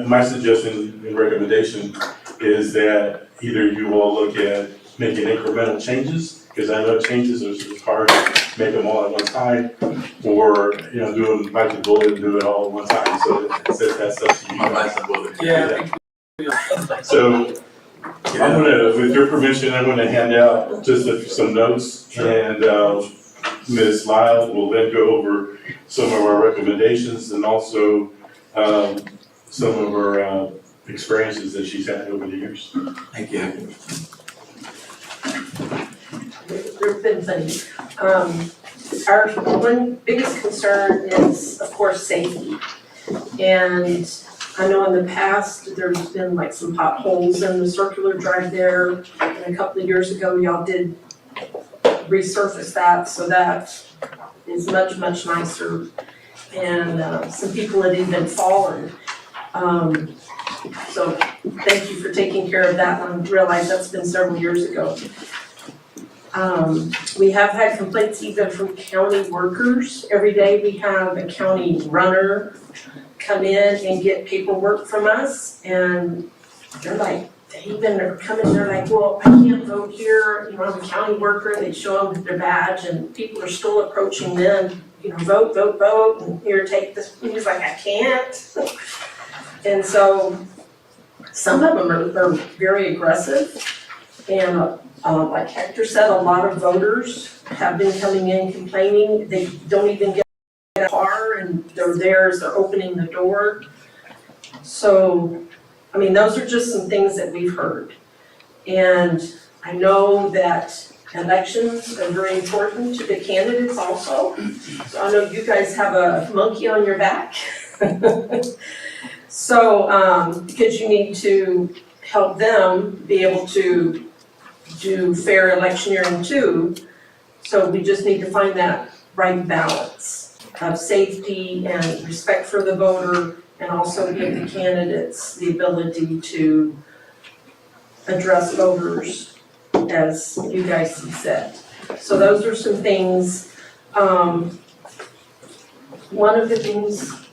my suggestion and recommendation is that either you all look at making incremental changes, because I know changes is hard to make them all at one time, or, do them bite the bullet and do it all at one time, so that's up to you. I'll buy some bullet. Yeah. So, I'm gonna, with your permission, I'm gonna hand out just some notes, and Ms. Lyle will then go over some of our recommendations and also some of our experiences that she's had over the years. Thank you. There've been plenty. Our one biggest concern is, of course, safety. And I know in the past, there's been like some potholes in the circular drive there. And a couple of years ago, y'all did resurface that, so that is much, much nicer. And some people had even fallen. So thank you for taking care of that. I realize that's been several years ago. We have had complaints even from county workers. Every day we have a county runner come in and get paperwork from us, and they're like, they even are coming, they're like, well, I can't vote here, I'm a county worker, and they show them their badge, and people are still approaching them, vote, vote, vote, and here, take this, and he's like, I can't. And so, some of them are very aggressive, and like Hector said, a lot of voters have been coming in complaining, they don't even get a car, and they're there as they're opening the door. So, those are just some things that we've heard. And I know that elections are very important to the candidates also. So I know you guys have a monkey on your back. So, because you need to help them be able to do fair electioneering too. So we just need to find that right balance of safety and respect for the voter, and also give the candidates the ability to address voters as you guys see said. So those are some things. One of the things,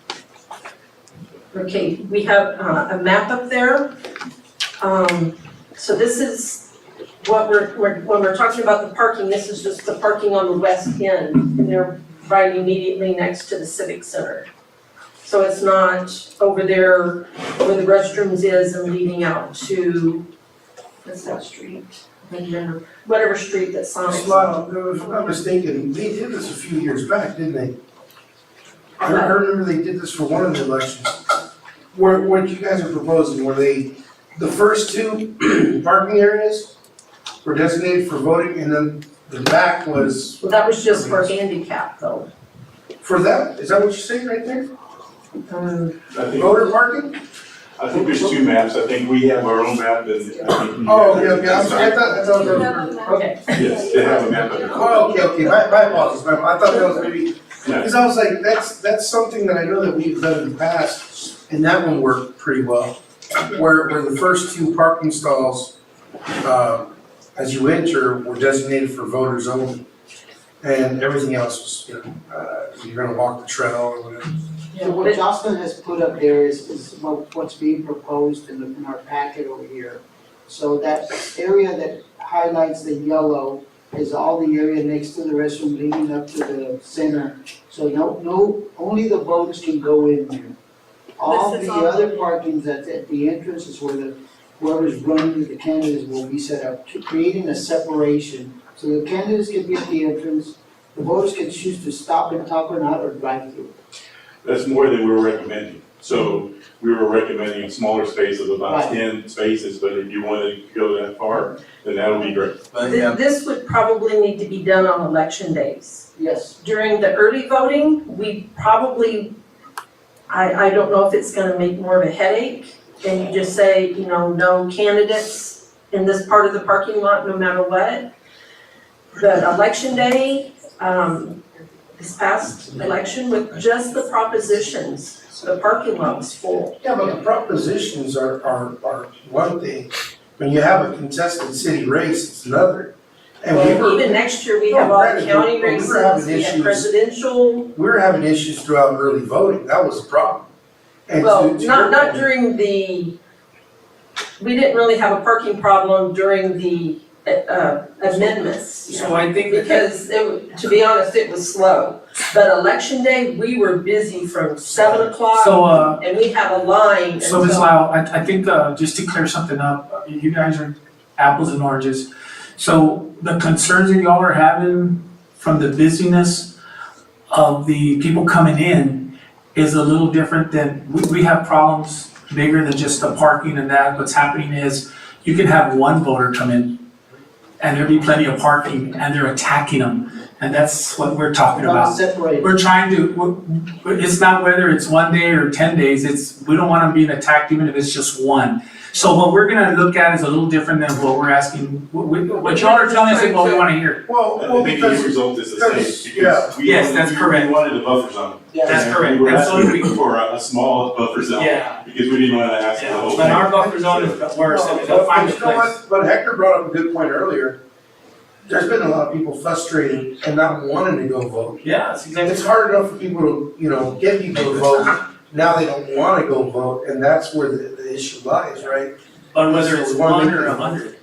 okay, we have a map up there. So this is what when we're talking about the parking, this is just the parking on the west end, and they're right immediately next to the Civic Center. So it's not over there where the restrooms is and leading out to, what's that street? Whatever street that Sonic's on. If I'm not mistaken, they did this a few years back, didn't they? I remember they did this for one of the elections. What you guys are proposing, were they, the first two parking areas were designated for voting, and then the back was Well, that was just for handicap though. for them? Is that what you're saying right there? I think, Voter parking? I think there's two maps. I think we have our own map, and I think you Oh, have- okay, I'm sorry, I thought that was. Okay. Yes, they have a map of it. Oh, okay, my apologies, I thought that was maybe, No. because I was like, that's something that I know that we've done in the past, and that one worked pretty well. Where the first two parking stalls, as you enter, were designated for voters only. And everything else was, you're gonna walk the trail or whatever. So what Jocelyn has put up there is what's being proposed in our packet over here. So that area that highlights the yellow is all the area next to the restroom leading up to the center. So only the boats can go in there. All This is the all- other parkings at the entrance is where whoever's running the candidates will be set up, creating a separation. So the candidates can be at the entrance, the voters can choose to stop and talk or not, or drive through. That's more than we were recommending. So we were recommending a smaller space of about Right. 10 spaces, but if you wanted to go that far, then that would be great. But yeah, This would probably need to be done on election days. Yes. During the early voting, we probably, I don't know if it's gonna make more of a headache. And you just say, no candidates in this part of the parking lot, no matter what. But election day, this past election with just the propositions, the parking lot was full. Yeah, but the propositions are one thing. When you have a contested city race, it's another. And we Well, were, even next year, we have all the granted, county we were races, having we have issues. presidential. we were having issues throughout early voting, that was a problem. And Well, to your not point- during we didn't really have a parking problem during the amendments. So I think that Because to be honest, it was slow. But election day, we were busy from 7:00 So, and we had a line So Ms. until. Lau, I think, just to clear something up, you guys are apples and oranges. So the concerns that y'all are having from the busyness of the people coming in is a little different than, we have problems bigger than just the parking and that. What's happening is you can have one voter come in and there'll be plenty of parking and they're attacking them. And that's what we're talking Not about. separated. We're trying to, it's not whether it's 1 day or 10 days, we don't want them being attacked even if it's just one. So what we're gonna look at is a little different than what we're asking, what y'all are telling us is what we wanna hear. Well, I think the because, end result is the because- same, yeah. because we Yes, wanted, that's correct. we wanted a buffer zone. That's And correct, we were that's what asking we, for a small buffer zone, yeah, because we didn't want to ask for the yeah, whole thing. but our buffer zone is worse, and they'll find a you know place. what, but Hector brought up a good point earlier. There's been a lot of people frustrated and not wanting to go vote. Yeah, that's exactly. It's hard enough for people to, get people to vote, now they don't wanna go vote, and that's where the issue lies, right? But whether it's So one 1 thing- or 100,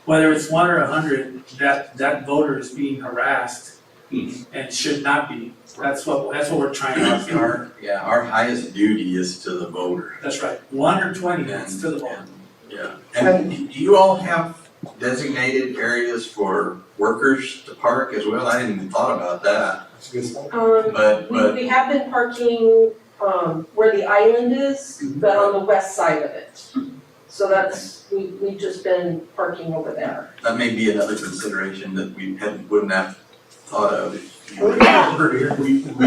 whether it's 1 or 100, that voter is being harassed and should not be. That's what we're trying to, our highest duty is to the voter. that's right, 1 or 20, it's to the voter. Yeah, and do you all have designated areas for workers to park as well? I hadn't even thought about that, but, We have been parking, where the island is, but on the west side of it. So we've just been parking over there. that may be another consideration that we wouldn't have thought of. We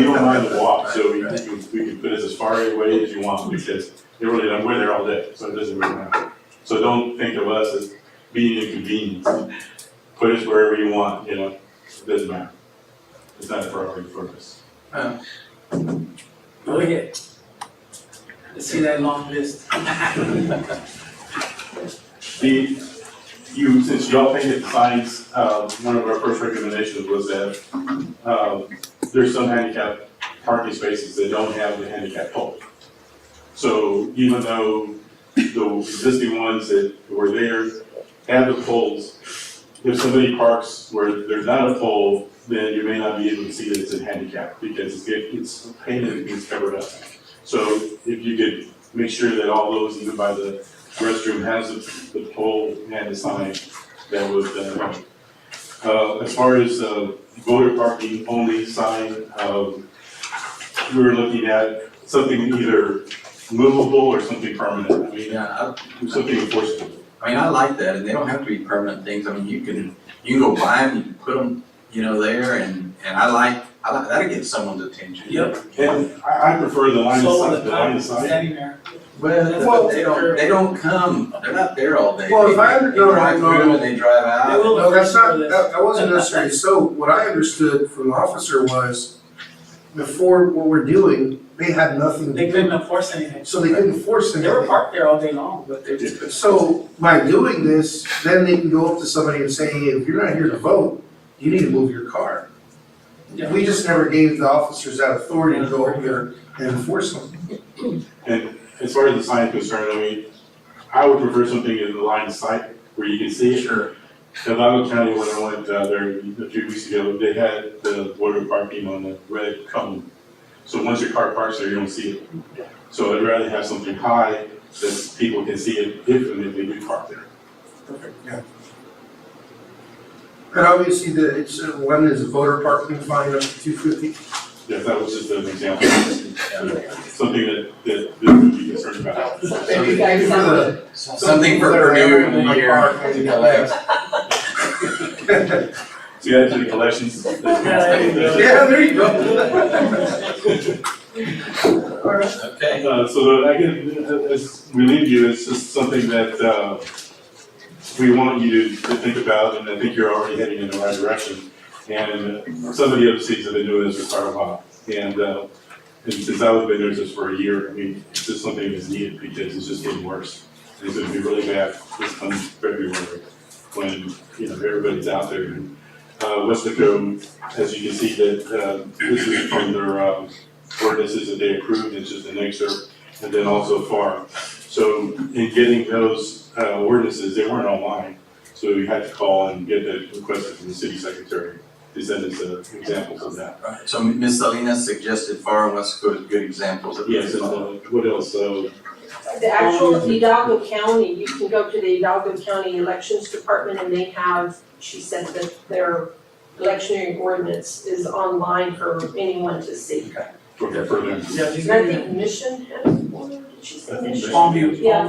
don't mind the walk, so we can put it as far away as you want, because we're there all day, so it doesn't really matter. So don't think of us as being inconvenienced. Put us wherever you want, it doesn't matter. It's not a priority for us. Go ahead. Let's see that long list. Since y'all painted the signs, one of our first recommendations was that, there's some handicap parking spaces that don't have the handicap pole. So even though the existing ones that were there have the poles, if somebody parks where there's not a pole, then you may not be able to see that it's a handicap, because it's painted and it's covered up. So if you could make sure that all those, even by the restroom, has the pole and the sign, that would help. As far as voter parking only sign, we were looking at something either movable or something permanent. I mean, something enforceable. I like that, and they don't have to be permanent things. You can go buy them, you can put them, there, and I like, that'll get someone's attention. Yep. And I prefer the line of sight, Standing there. Well, they don't come, they're not there all day. Well, if I They understand, drive through and they drive out. They will- No, that's not, that wasn't necessarily so. What I understood from the officer was, before what we're doing, they had nothing to They do. couldn't enforce anything. So they couldn't force They were anything. parked there all day long, but they just couldn't. So by doing this, then they can go up to somebody and say, hey, if you're not here to vote, you need to move your car. Yeah. We just never gave the officers that authority to go over there and enforce them. and as far as the sign is concerned, I would prefer something in the line of sight where you can see it. Sure. Hidalgo County, when I went there a few weeks ago, they had the border parking on the red cone. So once your car parks there, you don't see it. So I'd rather have something high that people can see it if and if they do park there. Perfect, yeah. And obviously, it's, one is a voter parking fine up to 250. Yeah, that was just an example. Something that we would be concerned about. You guys have- Something for Purdue in a year to collect. So you add to the collections. Yeah, there you go. Okay. So again, as we leave you, it's just something that we want you to think about, and I think you're already heading in the right direction. And some of the other cities have been doing this for quite a while. And since I've been doing this for a year, I mean, it's just something that's needed because it's just getting worse. And it's gonna be really bad this coming February when, everybody's out there. And Westaco, as you can see, that this is from their ordinances that they approved, it's just an excerpt, and then also FAR. So in getting those ordinances, they weren't online, so we had to call and get the request from the city secretary to send us examples of that. Right, so Ms. Salinas suggested Far and West Dakota good examples of Yes, and what else? The actual Hidalgo County, you can go to the Hidalgo County Elections Department and they have, she said that their electioneering ordinance is online for anyone to see. For them. And I think Mission has one, did she say Mission? Palmview, Yeah.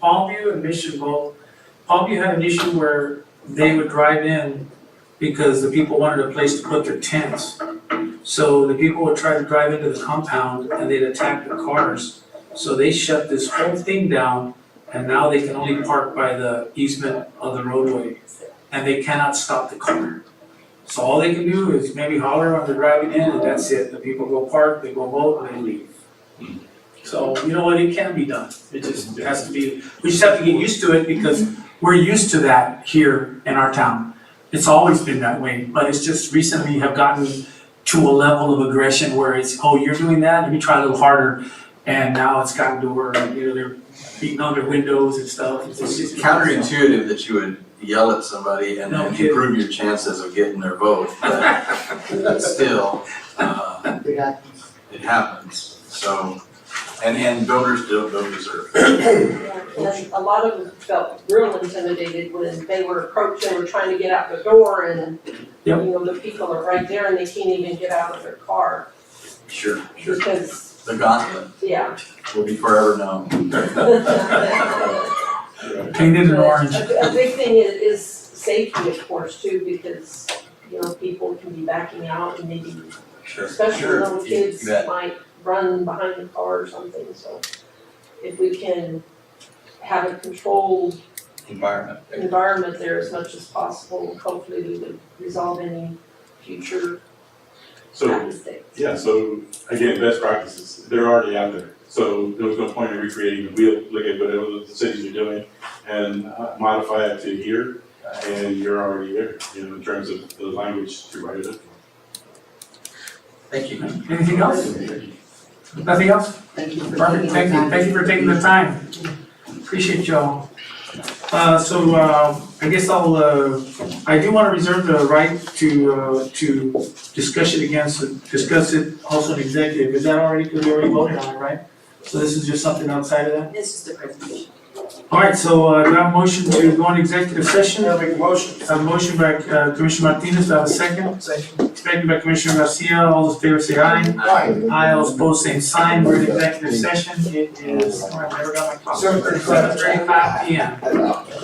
Palmview and Mission both. Palmview had an issue where they would drive in because the people wanted a place to put their tents. So the people would try to drive into the compound and they'd attack the cars. So they shut this whole thing down and now they can only park by the easement of the roadway. And they cannot stop the car. So all they can do is maybe holler when they're driving in and that's it. The people go park, they go vote, and they leave. So, you know what, it can be done. It just has to be, we just have to get used to it because we're used to that here in our town. It's always been that way, but it's just recently have gotten to a level of aggression where it's, oh, you're doing that, let me try a little harder. And now it's gotten to where, they're beating on their windows and stuff. It's just counterintuitive that you would yell at somebody and No then kidding. improve your chances of getting their vote, but still, it happens, so, and voters don't deserve it. And a lot of them felt real intimidated when they were approached, they were trying to get out the door and, the people are right there and they can't even get out of their car Sure. because, The gauntlet yeah. will be forever known. painted in orange. A big thing is safety, of course, too, because, people can be backing out and maybe, Sure. especially little You kids bet. might run behind the car or something, so if we can have a controlled environment there as much as possible, hopefully we would resolve any future So, mistakes. yeah, so again, best practices, they're already out there. So there was no point in recreating the wheel, look at what other cities are doing and modify it to here. And you're already there, in terms of the language to write it up. Thank you. Anything else? Nothing else? Thank you for Perfect, taking thank the you, time. thank you for taking the time. Appreciate y'all. I guess I do wanna reserve the right to discuss it also in executive. Is that already, because we already voted on it, right? So this is just something outside of that? It's just a presentation. All right, so do I have a motion to go in executive session? I'll make a motion. I have a motion by Commissioner Martinez, do I have a second? Second by Commissioner Garcia, all those in favor say aye. Aye. Aye, all opposed, same sign, we're in executive session, it is, I never got my clock. 7:35 PM.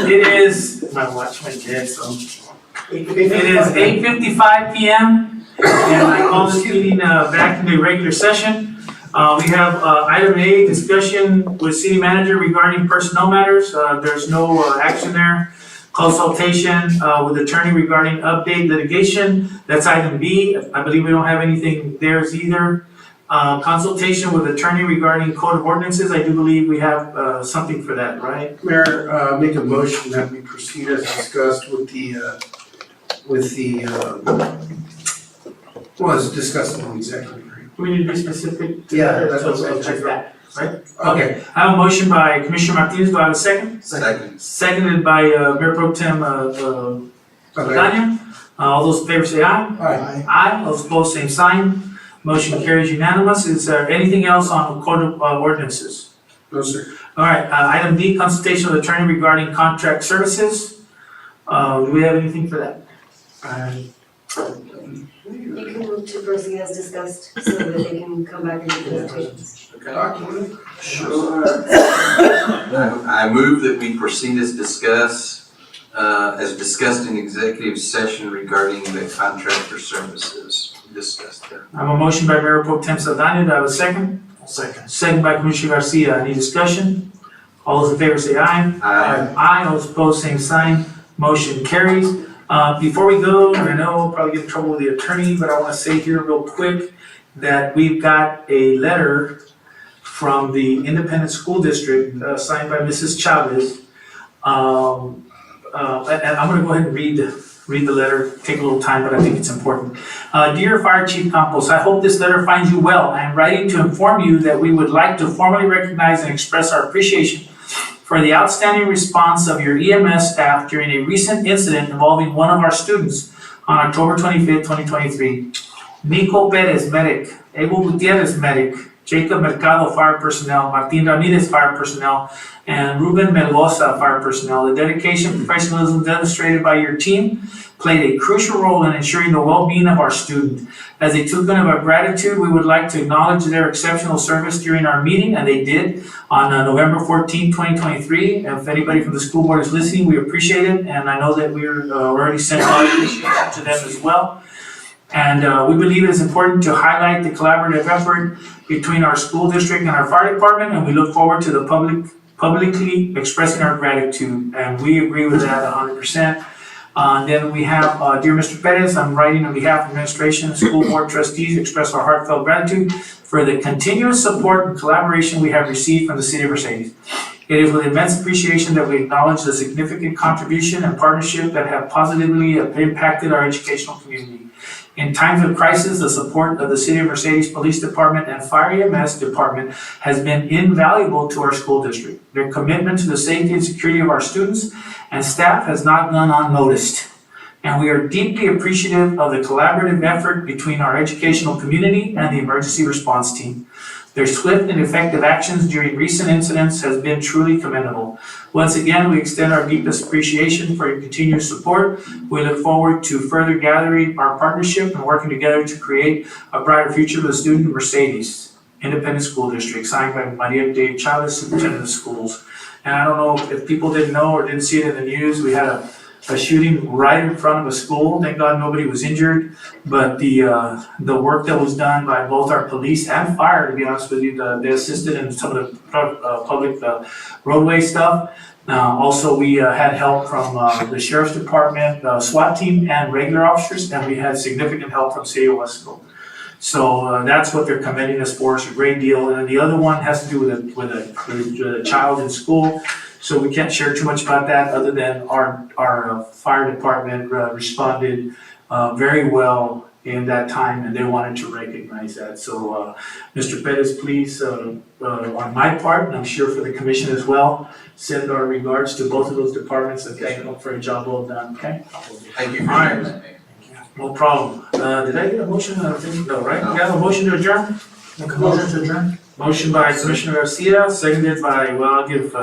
It is, my watch went dead, so. It is 8:55 PM, and I call this meeting back into regular session. We have item A, discussion with city manager regarding personnel matters. There's no action there. Consultation with attorney regarding update litigation, that's item B. I believe we don't have anything there either. Consultation with attorney regarding code of ordinances, I do believe we have something for that, right? Mayor, make a motion that we proceed as discussed with the, well, as discussed in the executive. We need to be specific to Yeah, that, that's what so I'm I'll check saying. that, right? Okay, I have a motion by Commissioner Martinez, do I have a second? Second. Seconded by Mayor Pro Tem Catania. All those in favor say aye. Aye. Aye, those opposed, same sign. Motion carries unanimous. Is there anything else on code of ordinances? No, sir. All right, item D, consultation with attorney regarding contract services. Do we have anything for that? You can move to proceed as discussed so that they can come back and do presentations. I move that we proceed as discussed in executive session regarding the contractor services discussed there. I have a motion by Mayor Pro Tem Saldana. Do I have a second? Second. Second by Commissioner Garcia. Any discussion? All those in favor say aye. Aye. Aye, all those opposed, same sign. Motion carries. Before we go, and I know we'll probably get in trouble with the attorney, but I want to say here real quick that we've got a letter from the Independent School District signed by Mrs. Chavez. And I'm going to go ahead and read the letter, take a little time, but I think it's important. Dear Fire Chief Campos, I hope this letter finds you well. I am writing to inform you that we would like to formally recognize and express our appreciation for the outstanding response of your EMS staff during a recent incident involving one of our students on October 25th, 2023. Nico Perez, medic, Abel Gutierrez, medic, Jacob Mercado, fire personnel, Martin Ramirez, fire personnel, and Ruben Melgoza, fire personnel. The dedication and professionalism demonstrated by your team played a crucial role in ensuring the well-being of our student. As a token of our gratitude, we would like to acknowledge their exceptional service during our meeting, and they did, on November 14, 2023. If anybody from the school board is listening, we appreciate it, and I know that we're already sent our appreciation to them as well. And we believe it is important to highlight the collaborative effort between our school district and our fire department, and we look forward to the publicly expressing our gratitude, and we agree with that 100%. Then we have, dear Mr. Perez, I'm writing on behalf of administration and school board trustees to express our heartfelt gratitude for the continuous support and collaboration we have received from the city of Mercedes. It is with immense appreciation that we acknowledge the significant contribution and partnership that have positively impacted our educational community. In times of crisis, the support of the City of Mercedes Police Department and Fire EMS Department has been invaluable to our school district. Their commitment to the safety and security of our students and staff has not gone unnoticed. And we are deeply appreciative of the collaborative effort between our educational community and the emergency response team. Their swift and effective actions during recent incidents has been truly commendable. Once again, we extend our deepest appreciation for your continued support. We look forward to further gathering our partnership and working together to create a brighter future for the student in Mercedes Independent School District, signed by Maria de Chavez, Superintendent of Schools. And I don't know if people didn't know or didn't see it in the news, we had a shooting right in front of a school. Thank God nobody was injured, but the work that was done by both our police and fire, to be honest with you, they assisted in some of the public roadway stuff. Also, we had help from the Sheriff's Department, SWAT team, and regular officers, and we had significant help from City of Wesco. So that's what they're commending us for. It's a great deal. And the other one has to do with a child in school. So we can't share too much about that other than our fire department responded very well in that time, and they wanted to recognize that. So Mr. Perez, please, on my part, and I'm sure for the commission as well, send our regards to both of those departments and thank them for a job well done, okay? Thank you for All right. sharing that. No problem. Did I get a motion? I think no, right? We have a motion to adjourn? Motion to adjourn? Motion by Commissioner Garcia, seconded by, well, I'll give,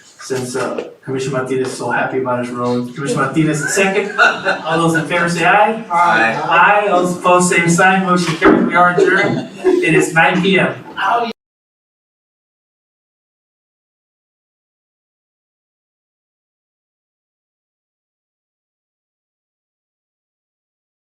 since Commissioner Martinez is so happy about his road, Commissioner Martinez is second. All those in favor say aye. Aye. Aye, all those opposed, same sign, motion carried, we are adjourned. It is 9 PM.